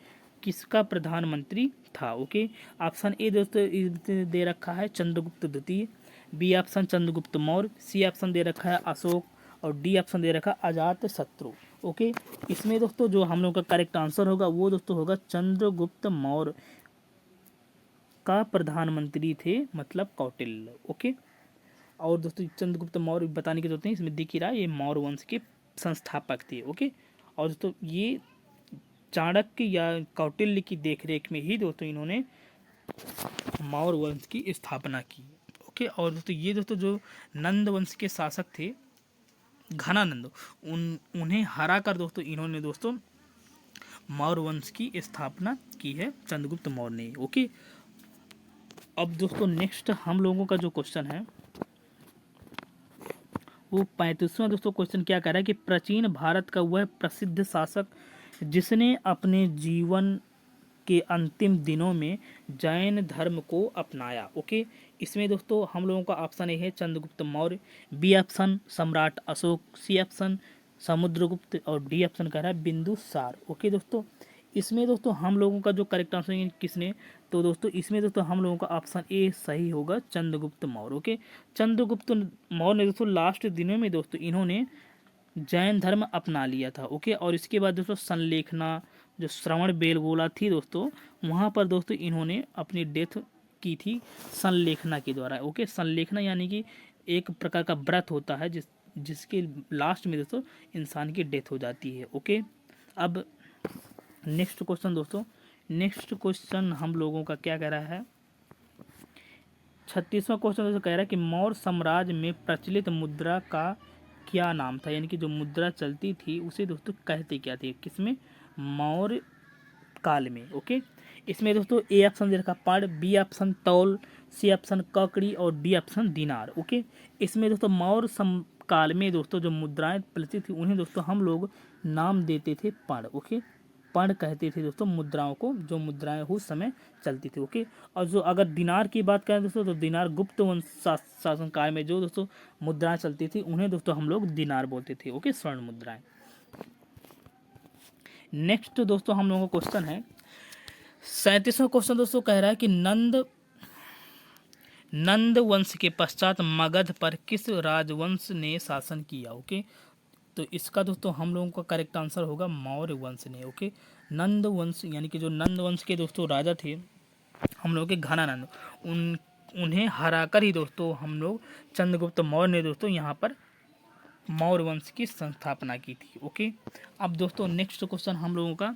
किसका प्रधानमंत्री था। ओके, ऑप्शन ए दोस्तों दे रखा है चंद्रगुप्त द्वितीय, B option Chandragupta Maurya, C option दे रखा है अशोक, और डी ऑप्शन दे रखा है अजात शत्रु। ओके, इसमें दोस्तों जो हम लोग का करेक्ट आंसर होगा वो दोस्तों होगा चंद्रगुप्त मौर्य का प्रधानमंत्री थे, मतलब कौटिल्य। ओके, और दोस्तों चंद्रगुप्त मौर्य बताने की जरूरत नहीं, इसमें दिख ही रहा है ये मौर्य वंश के संस्थापक थे। ओके, और दोस्तों ये चाणक्य या कौटिल्य की देखरेख में ही दोस्तों इन्होंने मौर्य वंश की स्थापना की। ओके, और दोस्तों ये दोस्तों जो नंद वंश के शासक थे घनानंद, उन्हें हरा कर दोस्तों इन्होंने दोस्तों मौर्य वंश की स्थापना की है चंद्रगुप्त मौर्य ने। ओके, अब दोस्तों नेक्स्ट हम लोगों का जो क्वेश्चन है वो 35वां दोस्तों क्वेश्चन क्या कह रहा है कि प्राचीन भारत का वह प्रसिद्ध शासक जिसने अपने जीवन के अंतिम दिनों में जैन धर्म को अपनाया। ओके, इसमें दोस्तों हम लोगों का ऑप्शन ए है चंद्रगुप्त मौर्य, बी ऑप्शन सम्राट अशोक, सी ऑप्शन समुद्रगुप्त, और डी ऑप्शन कह रहा है बिंदुसार। ओके दोस्तों, इसमें दोस्तों हम लोगों का जो करेक्ट आंसर है किसने, तो दोस्तों इसमें दोस्तों हम लोगों का ऑप्शन ए सही होगा चंद्रगुप्त मौर्य। ओके, चंद्रगुप्त मौर्य ने दोस्तों लास्ट दिनों में दोस्तों इन्होंने जैन धर्म अपना लिया था। ओके, और इसके बाद दोस्तों संलेखना जो श्रवण बेलगोला थी दोस्तों वहाँ पर दोस्तों इन्होंने अपनी डेथ की थी संलेखना के द्वारा। ओके, संलेखना यानी कि एक प्रकार का व्रत होता है जिसके लास्ट में दोस्तों इंसान की डेथ हो जाती है। ओके, अब नेक्स्ट क्वेश्चन दोस्तों, नेक्स्ट क्वेश्चन हम लोगों का क्या कह रहा है 36वां क्वेश्चन दोस्तों कह रहा है कि मौर्य साम्राज्य में प्रचलित मुद्रा का क्या नाम था। यानी कि जो मुद्रा चलती थी उसे दोस्तों कहते क्या थे, किसमें, मौर्य काल में। ओके, इसमें दोस्तों ए ऑप्शन दे रखा पढ़, बी ऑप्शन तौल, सी ऑप्शन ककड़ी, और डी ऑप्शन दिनार। ओके, इसमें दोस्तों मौर्य काल में दोस्तों जो मुद्राएं प्रचलित थी उन्हें दोस्तों हम लोग नाम देते थे पढ़। ओके, पढ़ कहते थे दोस्तों मुद्राओं को, जो मुद्राएं उस समय चलती थी। ओके, और जो अगर दिनार की बात करें दोस्तों तो दिनार गुप्त वंश शासनकाल में जो दोस्तों मुद्राएं चलती थी उन्हें दोस्तों हम लोग दिनार बोलते थे। ओके, स्वर्ण मुद्राएं। नेक्स्ट दोस्तों हम लोगों का क्वेश्चन है 37वां क्वेश्चन दोस्तों कह रहा है कि नंद वंश के पश्चात मगध पर किस राजवंश ने शासन किया। ओके, तो इसका दोस्तों हम लोगों का करेक्ट आंसर होगा मौर्य वंश ने। ओके, नंद वंश यानी कि जो नंद वंश के दोस्तों राजा थे हम लोग के घनानंद, उन्हें हराकर ही दोस्तों हम लोग चंद्रगुप्त मौर्य ने दोस्तों यहाँ पर मौर्य वंश की संस्थापना की थी। ओके, अब दोस्तों नेक्स्ट क्वेश्चन हम लोगों का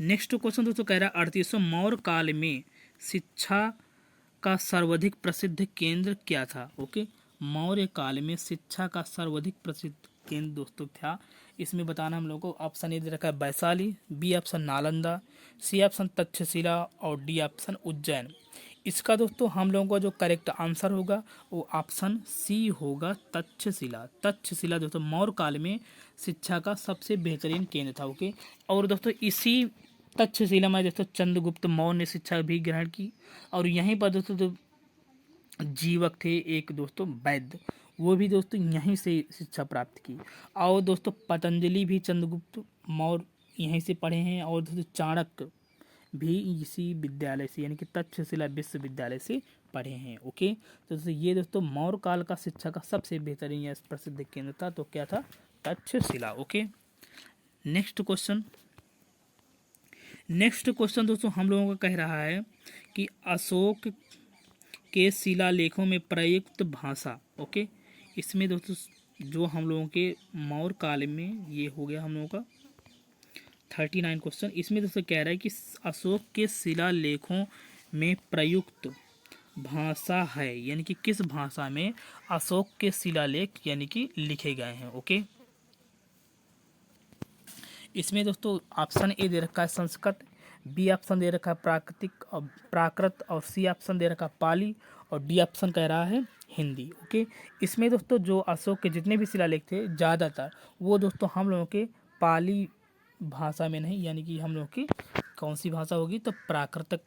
दोस्तों कह रहा है 3800 मौर्य काल में शिक्षा का सर्वाधिक प्रसिद्ध केंद्र क्या था। ओके, मौर्य काल में शिक्षा का सर्वाधिक प्रसिद्ध केंद्र दोस्तों था, इसमें बताना हम लोगों को ऑप्शन ए दे रखा है Vaishali, B option Nalanda, C option Takshashila और डी ऑप्शन उज्जैन। इसका दोस्तों हम लोगों का जो करेक्ट आंसर होगा वो ऑप्शन सी होगा तक्षशिला। तक्षशिला दोस्तों मौर्य काल में शिक्षा का सबसे बेहतरीन केंद्र था। ओके, और दोस्तों इसी तक्षशिला में दोस्तों चंद्रगुप्त मौर्य ने शिक्षा भी ग्रहण की, और यहीं पर दोस्तों जो जीवक थे एक दोस्तों वैद्य, वो भी दोस्तों यहीं से शिक्षा प्राप्त की। और दोस्तों पतंजलि भी चंद्रगुप्त मौर्य यहीं से पढ़े हैं, और दोस्तों चाणक्य भी इसी विद्यालय से यानी कि तक्षशिला विश्वविद्यालय से पढ़े हैं। ओके, तो दोस्तों ये दोस्तों मौर्य काल का शिक्षा का सबसे बेहतरीन या प्रसिद्ध केंद्र था, तो क्या था, तक्षशिला। ओके, नेक्स्ट क्वेश्चन दोस्तों हम लोगों का कह रहा है कि अशोक के शिलालेखों में प्रयुक्त भाषा। ओके, इसमें दोस्तों जो हम लोगों के मौर्य काल में ये हो गया हम लोगों का 39 क्वेश्चन, इसमें दोस्तों कह रहा है कि अशोक के शिलालेखों में प्रयुक्त भाषा है, यानी कि किस भाषा में अशोक के शिलालेख यानी कि लिखे गए हैं। ओके, इसमें दोस्तों ऑप्शन ए दे रखा है संस्कृत, बी ऑप्शन दे रखा है प्राकृत और सी ऑप्शन दे रखा है पाली और डी ऑप्शन कह रहा है हिंदी। ओके, इसमें दोस्तों जो अशोक के जितने भी शिलालेख थे ज़्यादातर वो दोस्तों हम लोगों के पाली भाषा में नहीं, यानी कि हम लोग की कौन सी भाषा होगी, तो प्राकृत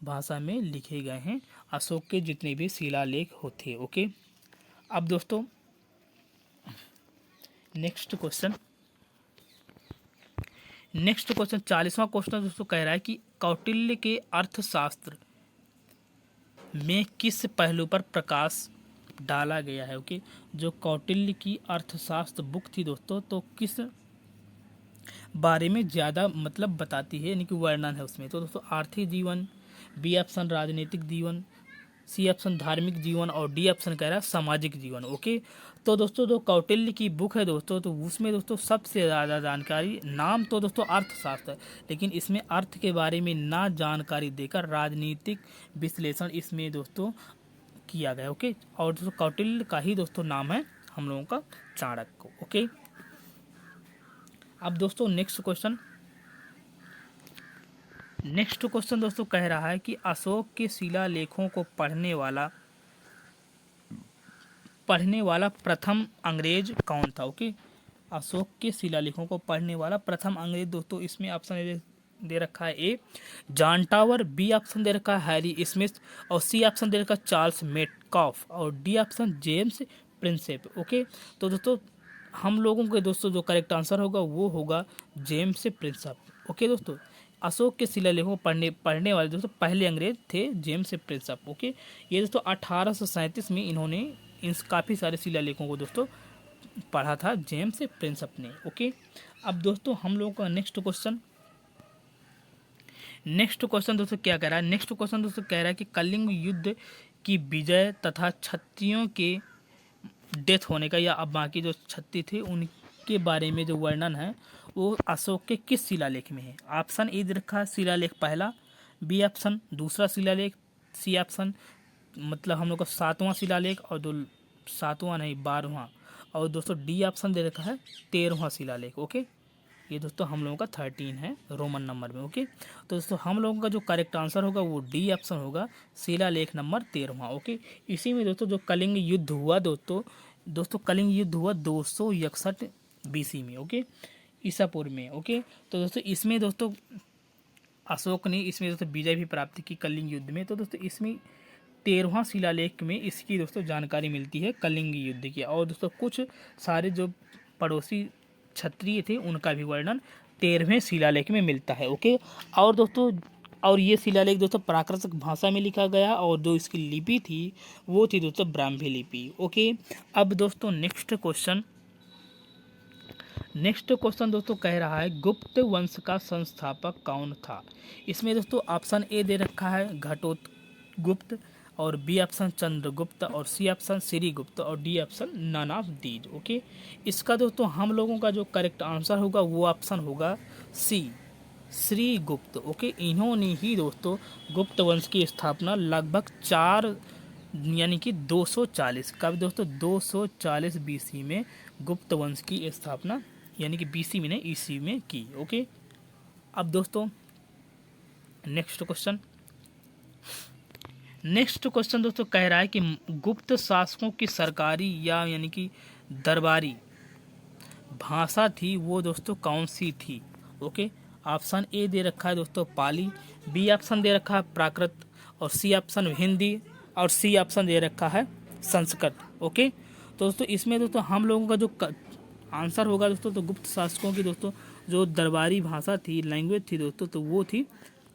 भाषा में लिखे गए हैं अशोक के जितने भी शिलालेख होते। ओके, अब दोस्तों नेक्स्ट क्वेश्चन 40वां क्वेश्चन दोस्तों कह रहा है कि कौटिल्य के अर्थशास्त्र में किस पहलू पर प्रकाश डाला गया है। ओके, जो कौटिल्य की अर्थशास्त्र बुक थी दोस्तों, तो किस बारे में ज़्यादा मतलब बताती है, यानी कि वर्णन है उसमें, तो दोस्तों आर्थिक जीवन, बी ऑप्शन राजनीतिक जीवन, सी ऑप्शन धार्मिक जीवन और डी ऑप्शन कह रहा है सामाजिक जीवन। ओके, तो दोस्तों जो कौटिल्य की बुक है दोस्तों, तो उसमें दोस्तों सबसे ज़्यादा जानकारी, नाम तो दोस्तों अर्थशास्त्र है लेकिन इसमें अर्थ के बारे में ना जानकारी देकर राजनीतिक विश्लेषण इसमें दोस्तों किया गया। ओके, और दोस्तों कौटिल्य का ही दोस्तों नाम है हम लोगों का चाणक्य। ओके, अब दोस्तों नेक्स्ट क्वेश्चन दोस्तों कह रहा है कि अशोक के शिलालेखों को पढ़ने वाला प्रथम अंग्रेज कौन था। ओके, अशोक के शिलालेखों को पढ़ने वाला प्रथम अंग्रेज दोस्तों, इसमें ऑप्शन दे रखा है ए जॉन टावर, बी ऑप्शन दे रखा है हैरी स्मिथ और सी ऑप्शन दे रखा है चार्ल्स मेटकॉफ और D option James Prinsep. Okay, तो दोस्तों हम लोगों के दोस्तों जो करेक्ट आंसर होगा वो होगा जेम्स प्रिंसेप। ओके दोस्तों, अशोक के शिलालेखों को पढ़ने वाले दोस्तों पहले अंग्रेज थे जेम्स प्रिंसेप। ओके, ये दोस्तों 1837 में इन्होंने इन काफ़ी सारे शिलालेखों को दोस्तों पढ़ा था जेम्स प्रिंसेप ने। ओके, अब दोस्तों हम लोगों का नेक्स्ट क्वेश्चन दोस्तों क्या कह रहा है, नेक्स्ट क्वेश्चन दोस्तों कह रहा है कि कलिंग युद्ध की विजय तथा क्षत्रियों के डेथ होने का या अब बाकी जो क्षत्रिय थे उनके बारे में जो वर्णन है वो अशोक के किस शिलालेख में है। ऑप्शन ए रखा है शिलालेख पहला, बी ऑप्शन दूसरा शिलालेख, सी ऑप्शन मतलब हम लोग का 7वां शिलालेख और 7वां नहीं 12वां, और दोस्तों डी ऑप्शन दे रखा है 13वां शिलालेख। ओके, ये दोस्तों हम लोगों का 13 है रोमन नंबर में। ओके, तो दोस्तों हम लोगों का जो करेक्ट आंसर होगा वो डी ऑप्शन होगा शिलालेख नंबर 13वां। ओके, इसी में दोस्तों जो कलिंग युद्ध हुआ दोस्तों कलिंग युद्ध हुआ 261 BC में। ओके, ईसा पूर्व में। ओके, तो दोस्तों इसमें दोस्तों अशोक ने इसमें दोस्तों विजय भी प्राप्त की कलिंग युद्ध में। तो दोस्तों इसमें 13वां शिलालेख में इसकी दोस्तों जानकारी मिलती है कलिंग युद्ध की। और दोस्तों कुछ सारे जो पड़ोसी क्षत्रिय थे उनका भी वर्णन 13वें शिलालेख में मिलता है। ओके, और दोस्तों और ये शिलालेख दोस्तों प्राकृतिक भाषा में लिखा गया और जो इसकी लिपि थी वो थी दोस्तों ब्राह्मी लिपि। ओके, अब दोस्तों नेक्स्ट क्वेश्चन दोस्तों कह रहा है गुप्त वंश का संस्थापक कौन था। इसमें दोस्तों ऑप्शन ए दे रखा है घटोत्कच और बी ऑप्शन चंद्रगुप्त और सी ऑप्शन श्रीगुप्त और D option none of these. Okay, इसका दोस्तों हम लोगों का जो करेक्ट आंसर होगा वो ऑप्शन होगा सी, श्रीगुप्त। ओके, इन्होंने ही दोस्तों गुप्त वंश की स्थापना लगभग 4 यानी कि 240 कब दोस्तों 240 बीसी में गुप्त वंश की स्थापना यानी कि बीसी में नहीं ईसी में की। ओके, अब दोस्तों नेक्स्ट क्वेश्चन दोस्तों कह रहा है कि गुप्त शासकों की सरकारी या यानी कि दरबारी भाषा थी वो दोस्तों कौन सी थी। ओके, ऑप्शन ए दे रखा है दोस्तों पाली, बी ऑप्शन दे रखा है प्राकृत और सी ऑप्शन हिंदी और सी ऑप्शन दे रखा है संस्कृत। ओके, तो दोस्तों इसमें दोस्तों हम लोगों का जो आंसर होगा दोस्तों तो गुप्त शासकों की दोस्तों जो दरबारी भाषा थी लैंग्वेज थी दोस्तों तो वो थी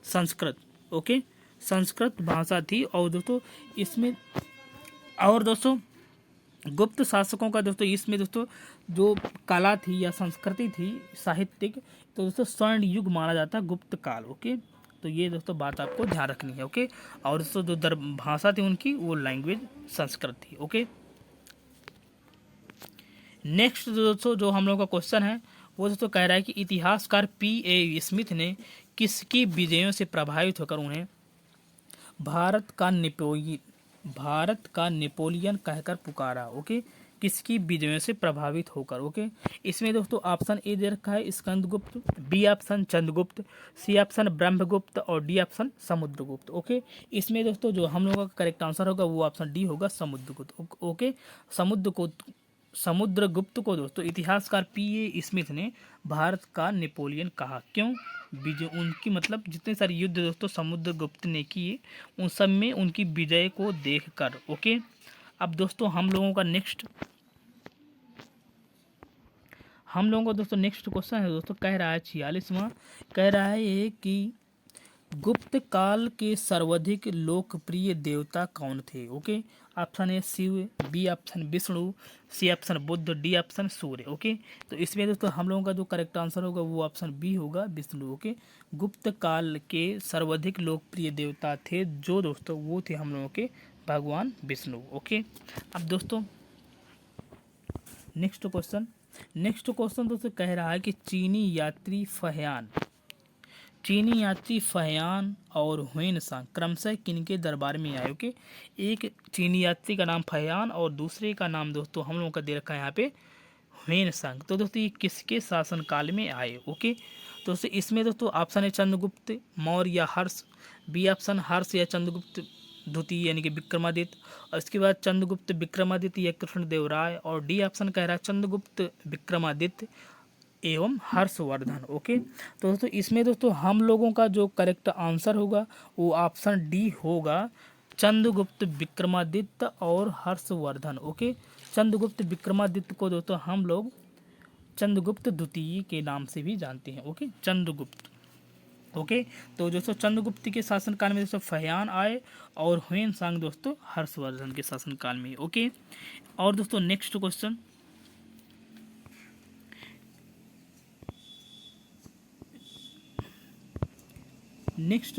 संस्कृत। ओके, संस्कृत भाषा थी और दोस्तों इसमें और दोस्तों गुप्त शासकों का दोस्तों इसमें दोस्तों जो कला थी या संस्कृति थी साहित्यिक तो दोस्तों स्वर्ण युग माना जाता है गुप्त काल। ओके, तो ये दोस्तों बात आपको ध्यान रखनी है। ओके, और दोस्तों जो भाषा थी उनकी वो लैंग्वेज संस्कृत थी। ओके, नेक्स्ट दोस्तों जो हम लोग का क्वेश्चन है वो दोस्तों कह रहा है कि इतिहासकार P.A. स्मिथ ने किसकी विजयों से प्रभावित होकर उन्हें भारत का नेपोलियन कहकर पुकारा। ओके, किसकी विजयों से प्रभावित होकर। ओके, इसमें दोस्तों ऑप्शन ए दे रखा है Skandagupta, B option Chandragupta, C option Brahmagupta और डी ऑप्शन समुद्रगुप्त। ओके, इसमें दोस्तों जो हम लोगों का करेक्ट आंसर होगा वो ऑप्शन डी होगा समुद्रगुप्त। ओके, समुद्रगुप्त को दोस्तों इतिहासकार P.A. स्मिथ ने भारत का नेपोलियन कहा। क्यों? विजय उनकी मतलब जितने सारे युद्ध दोस्तों समुद्रगुप्त ने किए उन सब में उनकी विजय को देखकर। ओके, अब दोस्तों हम लोगों का दोस्तों नेक्स्ट क्वेश्चन है दोस्तों कह रहा है 46वां कह रहा है कि गुप्त काल के सर्वाधिक लोकप्रिय देवता कौन थे। Okay, option A Shiva, B option Vishnu, C option Buddha, D option Surya. Okay, तो इसमें दोस्तों हम लोगों का जो करेक्ट आंसर होगा वो ऑप्शन बी होगा विष्णु। ओके, गुप्त काल के सर्वाधिक लोकप्रिय देवता थे जो दोस्तों वो थे हम लोगों के भगवान विष्णु। ओके, अब दोस्तों नेक्स्ट क्वेश्चन दोस्तों कह रहा है कि चीनी यात्री फहियान और ह्वेनसांग क्रमशः किनके दरबार में आए। ओके, एक चीनी यात्री का नाम फहियान और दूसरे का नाम दोस्तों हम लोगों का दे रखा है यहाँ पे ह्वेनसांग। तो दोस्तों ये किसके शासनकाल में आए। ओके, तो दोस्तों इसमें दोस्तों ऑप्शन है चंद्रगुप्त मौर्य या हर्ष, बी ऑप्शन हर्ष या चंद्रगुप्त द्वितीय यानी कि विक्रमादित्य और इसके बाद चंद्रगुप्त विक्रमादित्य या कृष्णदेवराय और डी ऑप्शन कह रहा है चंद्रगुप्त विक्रमादित्य एवं हर्षवर्धन। ओके, तो दोस्तों इसमें दोस्तों हम लोगों का जो करेक्ट आंसर होगा वो ऑप्शन डी होगा चंद्रगुप्त विक्रमादित्य और हर्षवर्धन। ओके, चंद्रगुप्त विक्रमादित्य को दोस्तों हम लोग चंद्रगुप्त द्वितीय के नाम से भी जानते हैं। ओके, चंद्रगुप्त। ओके, तो दोस्तों चंद्रगुप्त के शासनकाल में दोस्तों फहियान आए और ह्वेनसांग दोस्तों हर्षवर्धन के शासनकाल में। ओके, और दोस्तों नेक्स्ट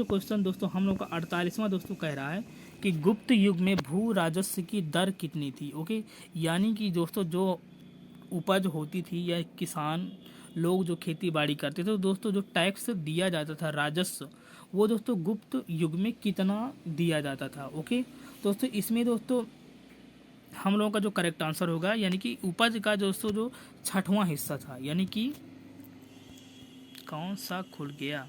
क्वेश्चन दोस्तों हम लोग का 48वां दोस्तों कह रहा है कि गुप्त युग में भू राजस्व की दर कितनी थी। ओके, यानी कि दोस्तों जो उपज होती थी या किसान लोग जो खेती बाड़ी करते थे तो दोस्तों जो टैक्स दिया जाता था राजस्व वो दोस्तों गुप्त युग में कितना दिया जाता था। ओके, दोस्तों इसमें दोस्तों हम लोगों का जो करेक्ट आंसर होगा यानी कि उपज का दोस्तों जो 6वां हिस्सा था यानी कि कौन सा खुल गया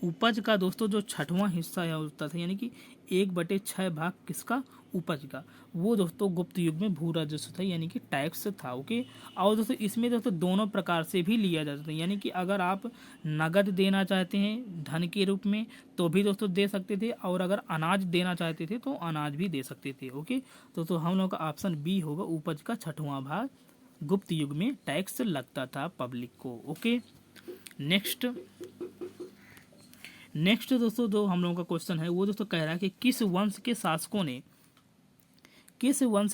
उपज का दोस्तों जो 6वां हिस्सा होता था यानी कि 1/6 भाग किसका उपज का वो दोस्तों गुप्त युग में भू राजस्व था यानी कि टैक्स था। ओके, और दोस्तों इसमें दोस्तों दोनों प्रकार से भी लिया जाता था यानी कि अगर आप नगद देना चाहते हैं धन के रूप में तो भी दोस्तों दे सकते थे और अगर अनाज देना चाहते थे तो अनाज भी दे सकते थे। ओके, तो हम लोग का ऑप्शन बी होगा उपज का 6वां भाग गुप्त युग में टैक्स लगता था पब्लिक को। ओके, नेक्स्ट दोस्तों जो हम लोगों का क्वेश्चन है वो दोस्तों कह रहा है कि किस वंश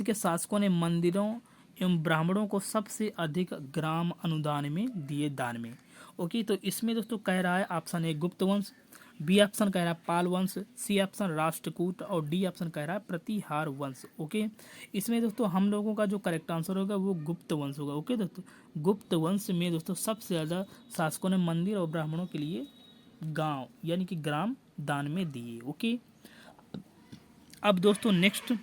के शासकों ने मंदिरों एवं ब्राह्मणों को सबसे अधिक ग्राम अनुदान में दिए दान में। ओके, तो इसमें दोस्तों कह रहा है ऑप्शन ए गुप्त वंश, बी ऑप्शन कह रहा है पाल वंश, सी ऑप्शन राष्ट्रकूट और डी ऑप्शन कह रहा है प्रतिहार वंश। ओके, इसमें दोस्तों हम लोगों का जो करेक्ट आंसर होगा वो गुप्त वंश होगा। ओके दोस्तों, गुप्त वंश में दोस्तों सबसे ज़्यादा शासकों ने मंदिर और ब्राह्मणों के लिए गांव यानी कि ग्राम दान में दिए। ओके, अब दोस्तों नेक्स्ट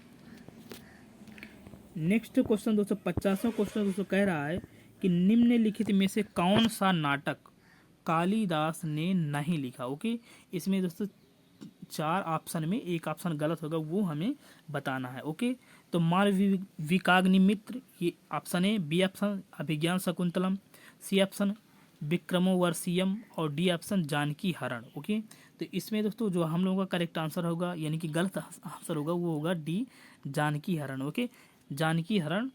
क्वेश्चन दोस्तों 50वां क्वेश्चन दोस्तों कह रहा है कि निम्नलिखित में से कौन सा नाटक कालिदास ने नहीं लिखा। ओके, इसमें दोस्तों 4 ऑप्शन में एक ऑप्शन गलत होगा, वो हमें बताना है। ओके, तो मालविकाग्निमित्र ये ऑप्शन है, बी ऑप्शन अभिज्ञान शकुंतलम, सी ऑप्शन विक्रमोर्वशीयम और डी ऑप्शन जानकी हरण। ओके, तो इसमें दोस्तों जो हम लोगों का करेक्ट आंसर होगा यानी कि गलत आंसर होगा वो होगा डी जानकी हरण। ओके, जानकी हरण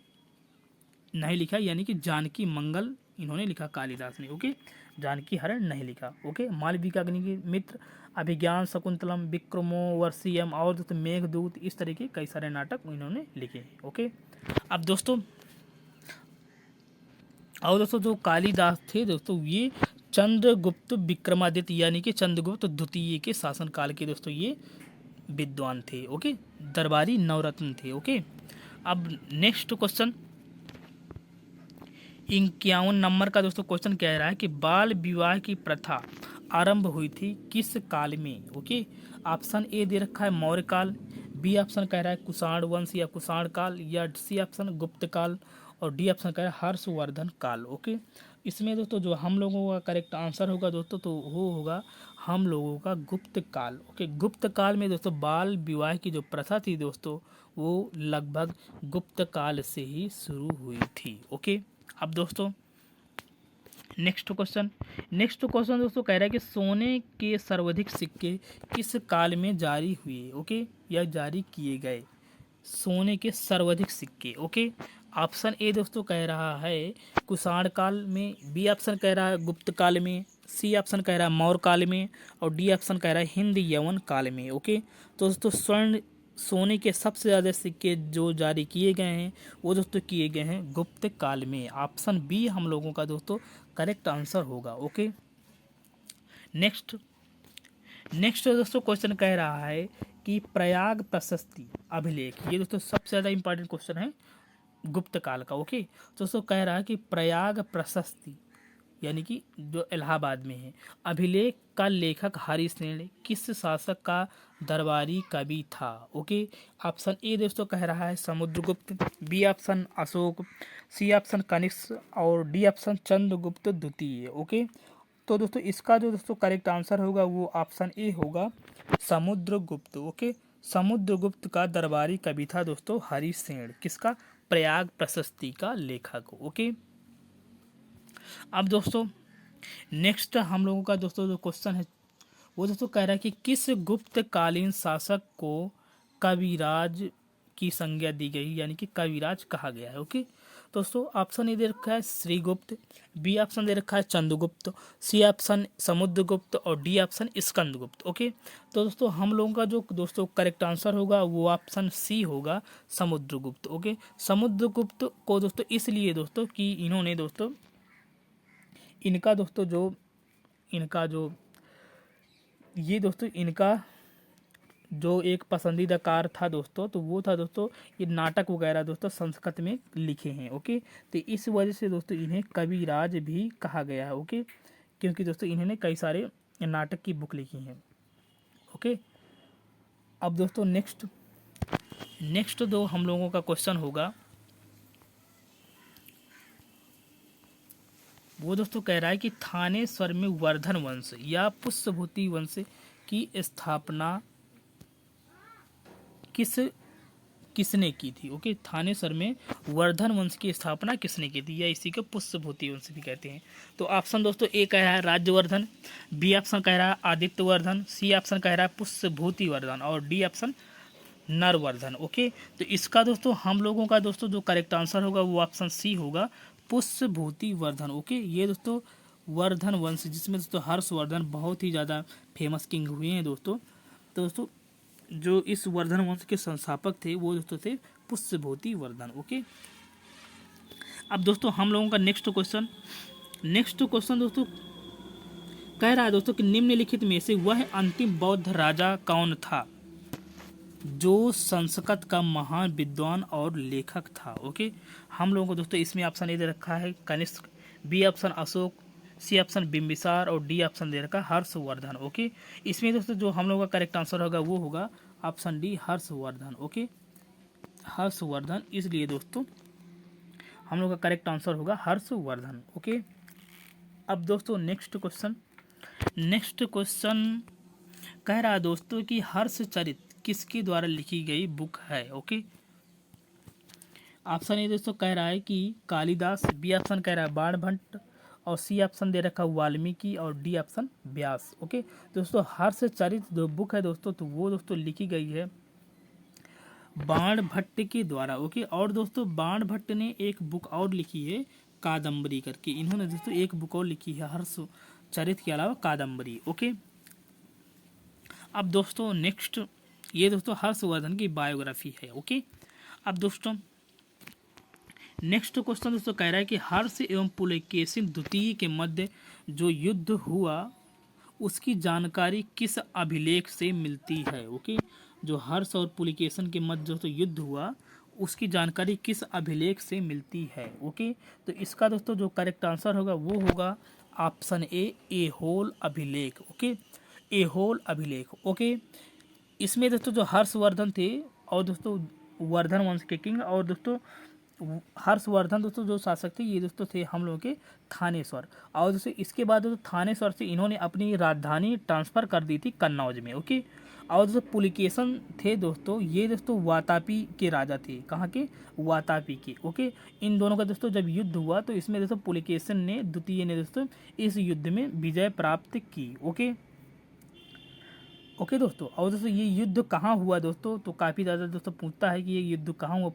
नहीं लिखा यानी कि जानकी मंगल इन्होंने लिखा कालिदास ने। ओके, जानकी हरण नहीं लिखा। ओके, मालविकाग्निमित्र, अभिज्ञान शकुंतलम, विक्रमोर्वशीयम और दोस्तों मेघदूत, इस तरह के कई सारे नाटक इन्होंने लिखे हैं। ओके, अब दोस्तों जो कालिदास थे दोस्तों ये चंद्रगुप्त विक्रमादित्य यानी कि चंद्रगुप्त द्वितीय के शासनकाल के दोस्तों ये विद्वान थे। ओके, दरबारी नवरत्न थे। ओके, अब नेक्स्ट क्वेश्चन 51 नंबर का दोस्तों क्वेश्चन कह रहा है कि बाल विवाह की प्रथा आरंभ हुई थी किस काल में। ओके, ऑप्शन ए दे रखा है मौर्य काल, बी ऑप्शन कह रहा है कुषाण वंश या कुषाण काल, या सी ऑप्शन गुप्त काल और डी ऑप्शन कह रहा है हर्षवर्धन काल। ओके, इसमें दोस्तों जो हम लोगों का करेक्ट आंसर होगा दोस्तों तो वो होगा हम लोगों का गुप्त काल। ओके, गुप्त काल में दोस्तों बाल विवाह की जो प्रथा थी दोस्तों वो लगभग गुप्त काल से ही शुरू हुई थी। ओके, अब दोस्तों नेक्स्ट क्वेश्चन दोस्तों कह रहा है कि सोने के सर्वाधिक सिक्के किस काल में जारी हुए। ओके, या जारी किए गए सोने के सर्वाधिक सिक्के। ओके, ऑप्शन ए दोस्तों कह रहा है कुषाण काल में, बी ऑप्शन कह रहा है गुप्त काल में, सी ऑप्शन कह रहा है मौर्य काल में और डी ऑप्शन कह रहा है हिंद यवन काल में। ओके, तो दोस्तों सोने के सबसे ज़्यादा सिक्के जो जारी किए गए हैं वो दोस्तों किए गए हैं गुप्त काल में। ऑप्शन बी हम लोगों का दोस्तों करेक्ट आंसर होगा। ओके, नेक्स्ट दोस्तों क्वेश्चन कह रहा है कि प्रयाग प्रशस्ति अभिलेख, ये दोस्तों सबसे ज़्यादा इंपॉर्टेंट क्वेश्चन है गुप्त काल का। ओके, तो दोस्तों कह रहा है कि प्रयाग प्रशस्ति यानी कि जो इलाहाबाद में है अभिलेख का लेखक हरिसेन किस शासक का दरबारी कवि था। ओके, ऑप्शन ए दोस्तों कह रहा है Samudragupta, B option Ashoka, C option Kanishka और डी ऑप्शन चंद्रगुप्त द्वितीय। ओके, तो दोस्तों इसका जो दोस्तों करेक्ट आंसर होगा वो ऑप्शन ए होगा समुद्रगुप्त। ओके, समुद्रगुप्त का दरबारी कवि था दोस्तों हरिसेन, किसका, प्रयाग प्रशस्ति का लेखक। ओके, अब दोस्तों नेक्स्ट हम लोगों का दोस्तों जो क्वेश्चन है वो दोस्तों कह रहा है कि किस गुप्तकालीन शासक को कविराज की संज्ञा दी गई यानी कि कविराज कहा गया है। ओके, दोस्तों ऑप्शन ए दे रखा है श्रीगुप्त, बी ऑप्शन दे रखा है चंद्रगुप्त, सी ऑप्शन समुद्रगुप्त और डी ऑप्शन स्कंदगुप्त। ओके, तो दोस्तों हम लोगों का जो दोस्तों करेक्ट आंसर होगा वो ऑप्शन सी होगा समुद्रगुप्त। ओके, समुद्रगुप्त को दोस्तों इसलिए दोस्तों कि इन्होंने दोस्तों इनका जो एक पसंदीदा कार्य था दोस्तों तो वो था दोस्तों ये नाटक वगैरह दोस्तों संस्कृत में लिखे हैं। ओके, तो इस वजह से दोस्तों इन्हें कविराज भी कहा गया है। ओके, क्योंकि दोस्तों इन्होंने कई सारे नाटक की बुक लिखी हैं। ओके, अब दोस्तों नेक्स्ट जो हम लोगों का क्वेश्चन होगा वो दोस्तों कह रहा है कि थानेश्वर में वर्धन वंश या पुष्यभूति वंश की स्थापना किसने की थी। ओके, थानेश्वर में वर्धन वंश की स्थापना किसने की थी या इसी को पुष्यभूति वंश भी कहते हैं। तो ऑप्शन दोस्तों ए कह रहा है राज्यवर्धन, बी ऑप्शन कह रहा है आदित्यवर्धन, सी ऑप्शन कह रहा है पुष्यभूति वर्धन और डी ऑप्शन नरवर्धन। ओके, तो इसका दोस्तों हम लोगों का दोस्तों जो करेक्ट आंसर होगा वो ऑप्शन सी होगा, पुष्यभूति वर्धन। ओके, ये दोस्तों वर्धन वंश जिसमें दोस्तों हर्षवर्धन बहुत ही ज़्यादा फेमस किंग हुए हैं दोस्तों। तो दोस्तों जो इस वर्धन वंश के संस्थापक थे वो दोस्तों थे पुष्यभूति वर्धन। ओके, अब दोस्तों हम लोगों का नेक्स्ट क्वेश्चन दोस्तों कह रहा है दोस्तों कि निम्नलिखित में से वह अंतिम बौद्ध राजा कौन था जो संस्कृत का महान विद्वान और लेखक था। ओके, हम लोगों को दोस्तों इसमें ऑप्शन ए दे रखा है Kanishka, B option Ashoka, C option Bimbisara और डी ऑप्शन दे रखा है हर्षवर्धन। ओके, इसमें दोस्तों जो हम लोगों का करेक्ट आंसर होगा वो होगा option D Harshvardhan. Okay, Harshvardhan, इसलिए दोस्तों हम लोग का करेक्ट आंसर होगा हर्षवर्धन। ओके, अब दोस्तों नेक्स्ट क्वेश्चन कह रहा है दोस्तों कि हर्षचरित किसके द्वारा लिखी गई बुक है। ओके, ऑप्शन ए दोस्तों कह रहा है कि कालिदास, बी ऑप्शन कह रहा है बाणभट्ट और सी ऑप्शन दे रखा है वाल्मीकि और डी ऑप्शन व्यास। ओके, दोस्तों हर्षचरित जो बुक है दोस्तों तो वो दोस्तों लिखी गई है बाणभट्ट के द्वारा। ओके, और दोस्तों बाणभट्ट ने एक बुक और लिखी है कादम्बरी करके, इन्होंने दोस्तों एक बुक और लिखी है हर्षचरित के अलावा कादम्बरी। ओके, अब दोस्तों नेक्स्ट ये दोस्तों हर्षवर्धन की बायोग्राफी है। ओके, अब दोस्तों नेक्स्ट क्वेश्चन दोस्तों कह रहा है कि हर्ष एवं पुलकेशिन द्वितीय के मध्य जो युद्ध हुआ उसकी जानकारी किस अभिलेख से मिलती है। ओके, जो हर्ष और पुलकेशिन के मध्य दोस्तों युद्ध हुआ उसकी जानकारी किस अभिलेख से मिलती है। ओके, तो इसका दोस्तों जो करेक्ट आंसर होगा वो होगा ऑप्शन ए एहोल अभिलेख। ओके, एहोल अभिलेख। ओके, इसमें दोस्तों जो हर्षवर्धन थे और दोस्तों वर्धन वंश के किंग और दोस्तों हर्षवर्धन दोस्तों जो शासक थे ये दोस्तों थे हम लोगों के थानेश्वर, और दोस्तों इसके बाद दोस्तों थानेश्वर से इन्होंने अपनी राजधानी ट्रांसफ़र कर दी थी कन्नौज में। ओके, और दोस्तों पुलिकेशन थे दोस्तों ये दोस्तों वातापी के राजा थे, कहाँ के, वातापी के। ओके, इन दोनों का दोस्तों जब युद्ध हुआ तो इसमें दोस्तों पुलिकेशन ने द्वितीय ने दोस्तों इस युद्ध में विजय प्राप्त की। ओके दोस्तों, और दोस्तों ये युद्ध कहाँ हुआ दोस्तों, तो काफ़ी ज़्यादा दोस्तों पूछता है कि ये युद्ध कहाँ हुआ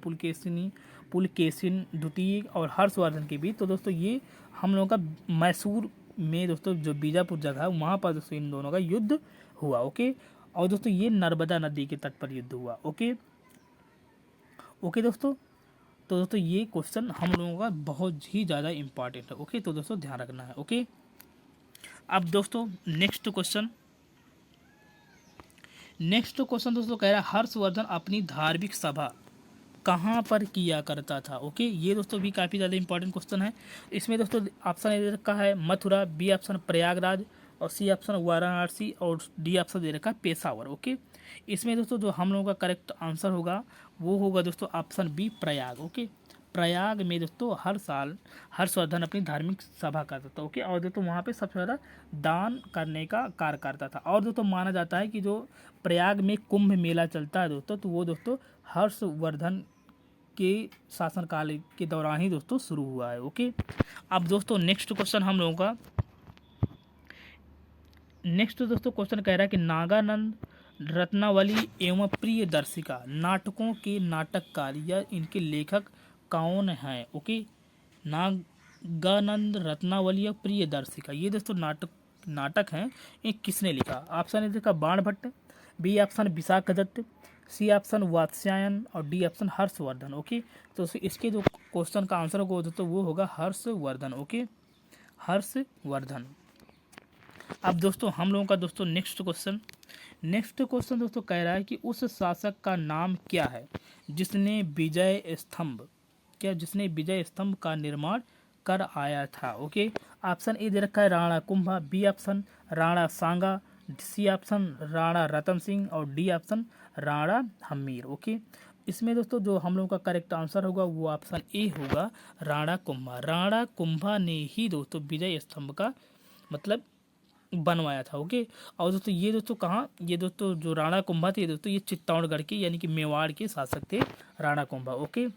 पुलकेशिन द्वितीय और हर्षवर्धन के बीच। तो दोस्तों ये हम लोगों का मैसूर में दोस्तों जो बीजापुर जगह है वहाँ पर दोस्तों इन दोनों का युद्ध हुआ। ओके, और दोस्तों ये नर्मदा नदी के तट पर युद्ध हुआ। ओके दोस्तों, तो दोस्तों ये क्वेश्चन हम लोगों का बहुत ही ज़्यादा इम्पॉर्टेंट है। ओके, तो दोस्तों ध्यान रखना है। ओके, अब दोस्तों नेक्स्ट क्वेश्चन दोस्तों कह रहा है हर्षवर्धन अपनी धार्मिक सभा कहाँ पर किया करता था। ओके, ये दोस्तों भी काफ़ी ज़्यादा इंपॉर्टेंट क्वेश्चन है। इसमें दोस्तों ऑप्शन दे रखा है मथुरा, बी ऑप्शन प्रयागराज और सी ऑप्शन वाराणसी और डी ऑप्शन दे रखा है पेशावर। ओके, इसमें दोस्तों जो हम लोगों का करेक्ट आंसर होगा वो होगा दोस्तों option B Prayag. Okay, Prayag में दोस्तों हर साल हर्षवर्धन अपनी धार्मिक सभा करता था। ओके, और दोस्तों वहाँ पे सबसे ज़्यादा दान करने का कार्य करता था। और दोस्तों माना जाता है कि जो प्रयाग में कुंभ मेला चलता है दोस्तों तो वो दोस्तों हर्षवर्धन के शासनकाल के दौरान ही दोस्तों शुरू हुआ है। ओके, अब दोस्तों नेक्स्ट दोस्तों क्वेश्चन कह रहा है कि नागानंद रत्नावली एवं प्रियदर्शिका नाटकों के नाटककार या इनके लेखक कौन हैं। ओके, नागानंद रत्नावली और प्रियदर्शिका ये दोस्तों नाटक हैं, ये किसने लिखा। ऑप्शन ए देखा Banabhatta, B option Vishakhadatta, C option Vatsyayana और डी ऑप्शन हर्षवर्धन। ओके, तो इसके जो क्वेश्चन का आंसर होगा दोस्तों वो होगा हर्षवर्धन। ओके, हर्षवर्धन। अब दोस्तों हम लोगों का दोस्तों नेक्स्ट क्वेश्चन दोस्तों कह रहा है कि उस शासक का नाम क्या है जिसने विजय स्तंभ का निर्माण कर आया था। ओके, ऑप्शन ए दे रखा है Rana Kumbha, B option Rana Sanga, C option Rana Ratan Singh और D option Rana Hammir. Okay, इसमें दोस्तों जो हम लोगों का करेक्ट आंसर होगा वो ऑप्शन ए होगा राणा कुंभा ने ही दोस्तों विजय स्तंभ का मतलब बनवाया था। ओके, और दोस्तों ये दोस्तों कहाँ, ये दोस्तों जो राणा कुंभा थे दोस्तों ये चित्तौड़गढ़ के यानी कि मेवाड़ के शासक थे राणा कुंभा। ओके,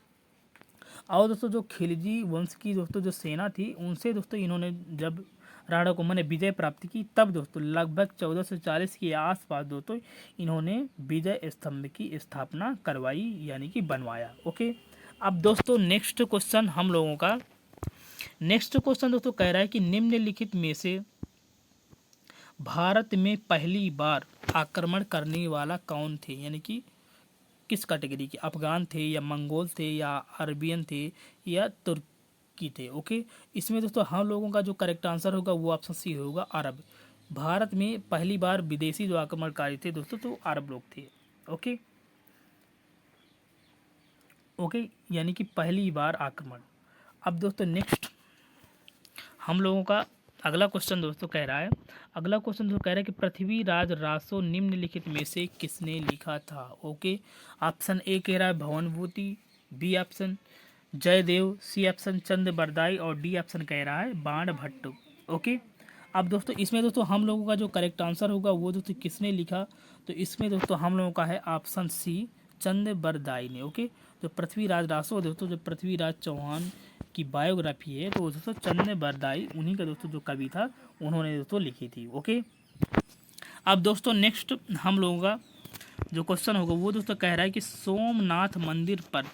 और दोस्तों जो खिलजी वंश की दोस्तों जो सेना थी उनसे दोस्तों इन्होंने जब राणा कुंभा ने विजय प्राप्ति की, तब दोस्तों लगभग 1440 के आसपास दोस्तों इन्होंने विजय स्तंभ की स्थापना करवाई यानी कि बनवाया। ओके, अब दोस्तों नेक्स्ट क्वेश्चन हम लोगों का दोस्तों कह रहा है कि निम्नलिखित में से भारत में पहली बार आक्रमण करने वाला कौन थे, यानी कि किस कैटेगरी के, अफगान थे या मंगोल थे या अरबियन थे या तुर्की थे। ओके, इसमें दोस्तों हम लोगों का जो करेक्ट आंसर होगा वो ऑप्शन सी होगा, अरब। भारत में पहली बार विदेशी जो आक्रमणकारी थे दोस्तों तो अरब लोग थे। ओके ओके, यानी कि पहली बार आक्रमण। अब दोस्तों नेक्स्ट हम लोगों का अगला क्वेश्चन दोस्तों कह रहा है कि पृथ्वीराज रासो निम्नलिखित में से किसने लिखा था। ओके, ऑप्शन ए कह रहा है Bhavabhuti, B option Jayadev, C option Chand Bardai और डी ऑप्शन कह रहा है बाण भट्ट। ओके, अब दोस्तों इसमें दोस्तों हम लोगों का जो करेक्ट आंसर होगा वो दोस्तों किसने लिखा, तो इसमें दोस्तों हम लोगों का है ऑप्शन सी चंद बरदाई ने। ओके, जो पृथ्वीराज रासो दोस्तों जो पृथ्वीराज चौहान की बायोग्राफी है तो दोस्तों चंद बरदाई उन्हीं का दोस्तों जो कवि था उन्होंने दोस्तों लिखी थी। ओके, अब दोस्तों नेक्स्ट हम लोगों का जो क्वेश्चन होगा वो दोस्तों कह रहा है कि सोमनाथ मंदिर पर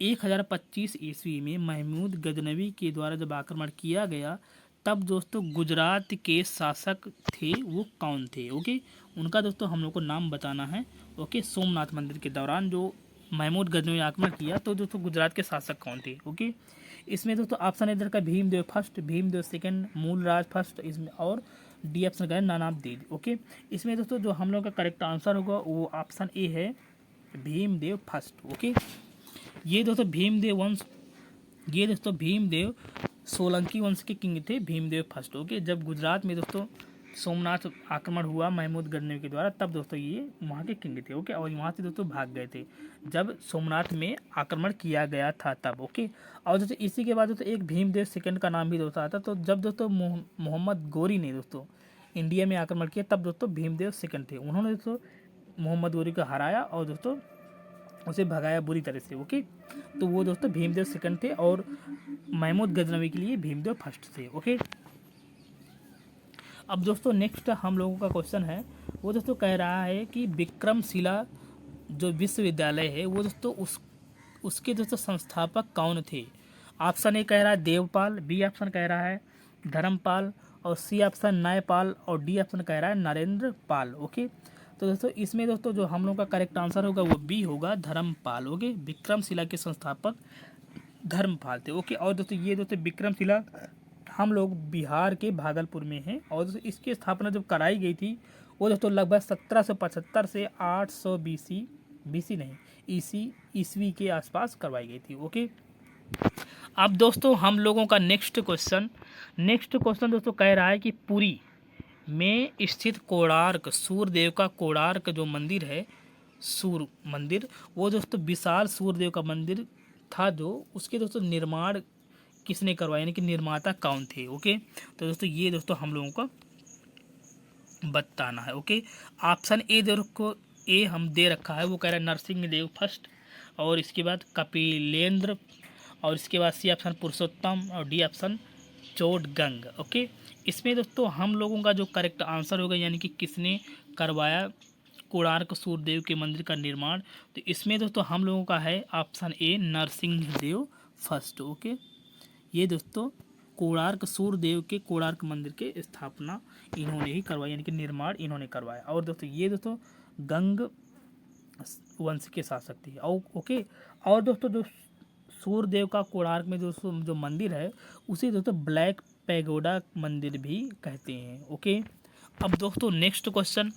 1025 ईस्वी में महमूद गजनवी के द्वारा जब आक्रमण किया गया तब दोस्तों गुजरात के शासक थे वो कौन थे। ओके, उनका दोस्तों हम लोग को नाम बताना है। ओके, सोमनाथ मंदिर के दौरान जो महमूद गजनवी आक्रमण किया तो दोस्तों गुजरात के शासक कौन थे। ओके, इसमें दोस्तों ऑप्शन इधर का Bhimdev first, Bhimdev second, Mulraj first, इसमें और डी ऑप्शन का है नानाबदेव। ओके, इसमें दोस्तों जो हम लोग का करेक्ट आंसर होगा वो ऑप्शन ए है भीमदेव फर्स्ट। ओके, ये दोस्तों भीमदेव सोलंकी वंश के किंग थे भीमदेव फर्स्ट। ओके, जब गुजरात में दोस्तों सोमनाथ आक्रमण हुआ महमूद गजनवी के द्वारा तब दोस्तों ये वहाँ के किंग थे। ओके, और वहाँ से दोस्तों भाग गए थे जब सोमनाथ में आक्रमण किया गया था तब। ओके, और दोस्तों इसी के बाद दोस्तों एक भीमदेव सेकंड का नाम भी दोस्तों आता, तो जब दोस्तों मोहम्मद गोरी ने दोस्तों इंडिया में आक्रमण किया तब दोस्तों भीमदेव सेकंड थे, उन्होंने दोस्तों मोहम्मद गोरी को हराया और दोस्तों उसे भगाया बुरी तरह से। ओके, तो वो दोस्तों भीमदेव सेकंड थे और महमूद गजनवी के लिए भीमदेव फर्स्ट थे। ओके, अब दोस्तों नेक्स्ट हम लोगों का क्वेश्चन है वो दोस्तों कह रहा है कि विक्रमशिला जो विश्वविद्यालय है वो दोस्तों उसके दोस्तों संस्थापक कौन थे। ऑप्शन ए कह रहा है देवपाल, बी ऑप्शन कह रहा है धर्मपाल और सी ऑप्शन न्यायपाल और डी ऑप्शन कह रहा है नरेंद्र पाल। ओके, तो दोस्तों इसमें दोस्तों जो हम लोग का करेक्ट आंसर होगा वो बी होगा धर्मपाल। ओके, विक्रमशिला के संस्थापक धर्मपाल थे। ओके, और दोस्तों ये दोस्तों विक्रमशिला हम लोग बिहार के भागलपुर में हैं और दोस्तों इसकी स्थापना जब कराई गई थी वो दोस्तों लगभग 1775 से 800 ईस्वी के आसपास करवाई गई थी। ओके, अब दोस्तों हम लोगों का नेक्स्ट क्वेश्चन दोस्तों कह रहा है कि पुरी में स्थित कोणार्क सूर्यदेव का कोणार्क जो मंदिर है सूर्य मंदिर वो दोस्तों विशाल सूर्यदेव का मंदिर था जो उसके दोस्तों निर्माण किसने करवाया यानी कि निर्माता कौन थे। ओके, तो दोस्तों ये दोस्तों हम लोगों को बताना है। ओके, ऑप्शन ए हम दे रखा है वो कह रहा है नरसिंह देव फर्स्ट और इसके बाद कपिलेंद्र और इसके बाद सी ऑप्शन पुरुषोत्तम और डी ऑप्शन चोडगंग। ओके, इसमें दोस्तों हम लोगों का जो करेक्ट आंसर होगा यानी कि किसने करवाया कोणार्क सूर्यदेव के मंदिर का निर्माण, तो इसमें दोस्तों हम लोगों का है option A Narasimha Deva first. Okay, ये दोस्तों कोणार्क सूर्यदेव के कोणार्क मंदिर के स्थापना इन्होंने ही करवाई यानी कि निर्माण इन्होंने करवाया। और दोस्तों ये दोस्तों गंग वंश के शासक थे। और ओके, और दोस्तों जो सूर्यदेव का कोणार्क में दोस्तों जो मंदिर है उसे दोस्तों ब्लैक पैगोडा मंदिर भी कहते हैं। ओके, अब दोस्तों नेक्स्ट क्वेश्चन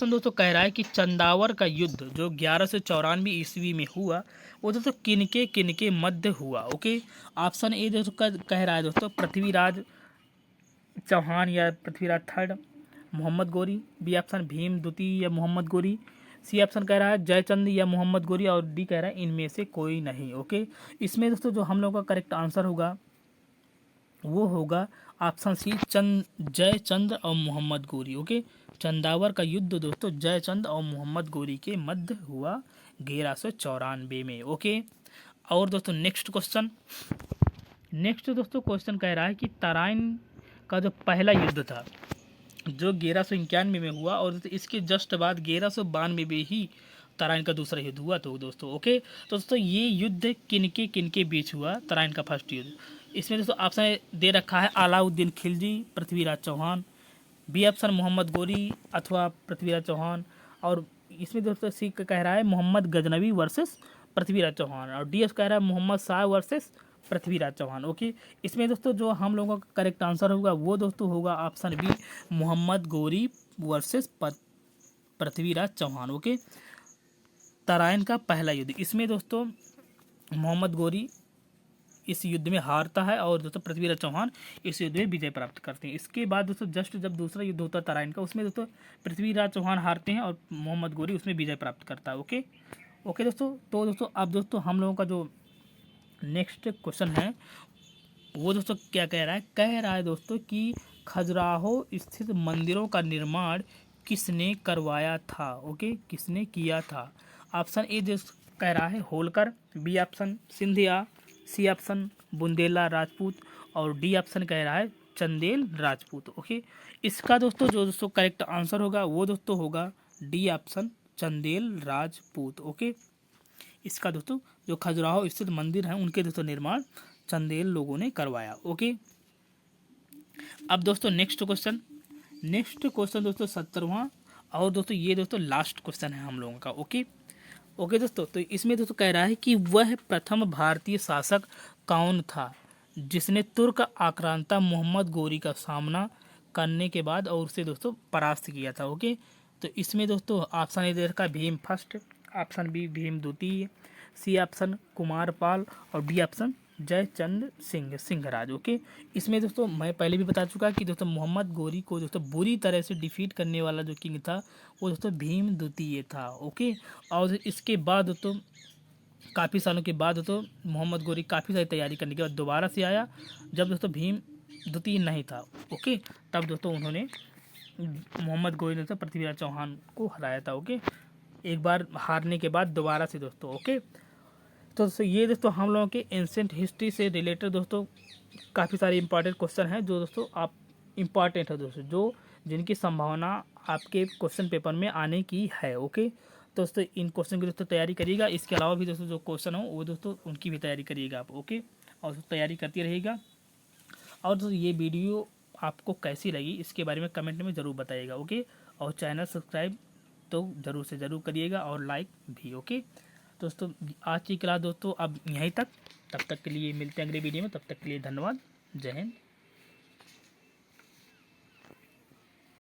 दोस्तों कह रहा है कि चंदावर का युद्ध जो 1194 ईस्वी में हुआ वो दोस्तों किनके मध्य हुआ। ओके, ऑप्शन ए दोस्तों कह रहा है दोस्तों पृथ्वीराज चौहान या Prithviraj third, Mohammad Ghori, B option Bhim द्वितीय या मोहम्मद गोरी, सी ऑप्शन कह रहा है जयचंद या मोहम्मद गोरी और डी कह रहा है इनमें से कोई नहीं। ओके, इसमें दोस्तों जो हम लोग का करेक्ट आंसर होगा वो होगा ऑप्शन सी जयचंद और मोहम्मद गोरी। ओके, चंदावर का युद्ध दोस्तों जयचंद और मोहम्मद गोरी के मध्य हुआ 1194 में। ओके, और दोस्तों नेक्स्ट क्वेश्चन नेक्स्ट दोस्तों क्वेश्चन कह रहा है कि तराइन का जो पहला युद्ध था जो 1191 में हुआ और इसके जस्ट बाद 1192 में ही तराइन का दूसरा युद्ध हुआ। तो दोस्तों ओके, तो दोस्तों ये युद्ध किनके बीच हुआ, तराइन का फर्स्ट युद्ध। इसमें दोस्तों ऑप्शन दे रखा है अलाउद्दीन खिलजी, पृथ्वीराज चौहान, बी ऑप्शन मोहम्मद गोरी अथवा पृथ्वीराज चौहान, और इसमें दोस्तों सी का कह रहा है मोहम्मद गजनवी वर्सेस पृथ्वीराज चौहान, और डी कह रहा है मोहम्मद शाह वर्सेस पृथ्वीराज चौहान। ओके, इसमें दोस्तों जो हम लोगों का करेक्ट आंसर होगा वो दोस्तों होगा option B Mohammad Ghori versus Prithviraj Chauhan. Okay, Tarain का पहला युद्ध, इसमें दोस्तों मोहम्मद गोरी इस युद्ध में हारता है और दोस्तों पृथ्वीराज चौहान इस युद्ध में विजय प्राप्त करते हैं। इसके बाद दोस्तों जस्ट जब दूसरा युद्ध होता है तराइन का, उसमें दोस्तों पृथ्वीराज चौहान हारते हैं और मोहम्मद गोरी उसमें विजय प्राप्त करता है। ओके ओके दोस्तों, तो दोस्तों अब दोस्तों हम लोगों का जो नेक्स्ट क्वेश्चन है वो दोस्तों क्या कह रहा है दोस्तों कि खजुराहो स्थित मंदिरों का निर्माण किसने करवाया था। ओके, किसने किया था। ऑप्शन ए कह रहा है Holkar, B option Scindia, C option Bundela Rajput, और डी ऑप्शन कह रहा है चंदेल राजपूत। ओके, इसका दोस्तों जो दोस्तों करेक्ट आंसर होगा वो दोस्तों होगा D option Chandel Rajput. Okay, इसका दोस्तों जो खजुराहो स्थित मंदिर हैं उनके दोस्तों निर्माण चंदेल लोगों ने करवाया। ओके, अब दोस्तों नेक्स्ट क्वेश्चन दोस्तों 17वां, और दोस्तों ये दोस्तों लास्ट क्वेश्चन है हम लोगों का। ओके ओके दोस्तों, तो इसमें दोस्तों कह रहा है कि वह प्रथम भारतीय शासक कौन था जिसने तुर्क आक्रांता मोहम्मद गोरी का सामना करने के बाद और उसे दोस्तों परास्त किया था। ओके, तो इसमें दोस्तों ऑप्शन ए दे रखा है Bhim first, option B Bhim द्वितीय, सी ऑप्शन कुमारपाल, और D option Jaichand Simharaj. Okay, इसमें दोस्तों मैं पहले भी बता चुका कि दोस्तों मोहम्मद गोरी को दोस्तों बुरी तरह से डिफीट करने वाला जो किंग था वो दोस्तों भीम द्वितीय था। ओके, और इसके बाद दोस्तों काफ़ी सालों के बाद दोस्तों मोहम्मद गोरी काफ़ी सारी तैयारी करने के बाद दोबारा से आया जब दोस्तों भीम द्वितीय नहीं था। ओके, तब दोस्तों उन्होंने मोहम्मद गोरी ने दोस्तों पृथ्वीराज चौहान को हराया था। ओके, एक बार हारने के बाद दोबारा से दोस्तों। ओके, तो ये दोस्तों हम लोगों के एंशिएंट हिस्ट्री से रिलेटेड दोस्तों काफ़ी सारे इंपॉर्टेंट क्वेश्चन हैं जो दोस्तों आप इम्पॉर्टेंट है दोस्तों, जो जिनकी संभावना आपके क्वेश्चन पेपर में आने की है। ओके, तो दोस्तों इन क्वेश्चन की दोस्तों तैयारी करिएगा। इसके अलावा भी दोस्तों जो क्वेश्चन हो वो दोस्तों उनकी भी तैयारी करिएगा आप। ओके, और तैयारी करती रहिएगा। और दोस्तों ये वीडियो आपको कैसी लगी इसके बारे में कमेंट में ज़रूर बताइएगा। ओके, और चैनल सब्सक्राइब तो ज़रूर से ज़रूर करिएगा और लाइक भी। ओके दोस्तों, आज की क्लास दोस्तों अब यहीं तक, तब तक के लिए मिलते हैं अगले वीडियो में, तब तक के लिए धन्यवाद। जय हिंद।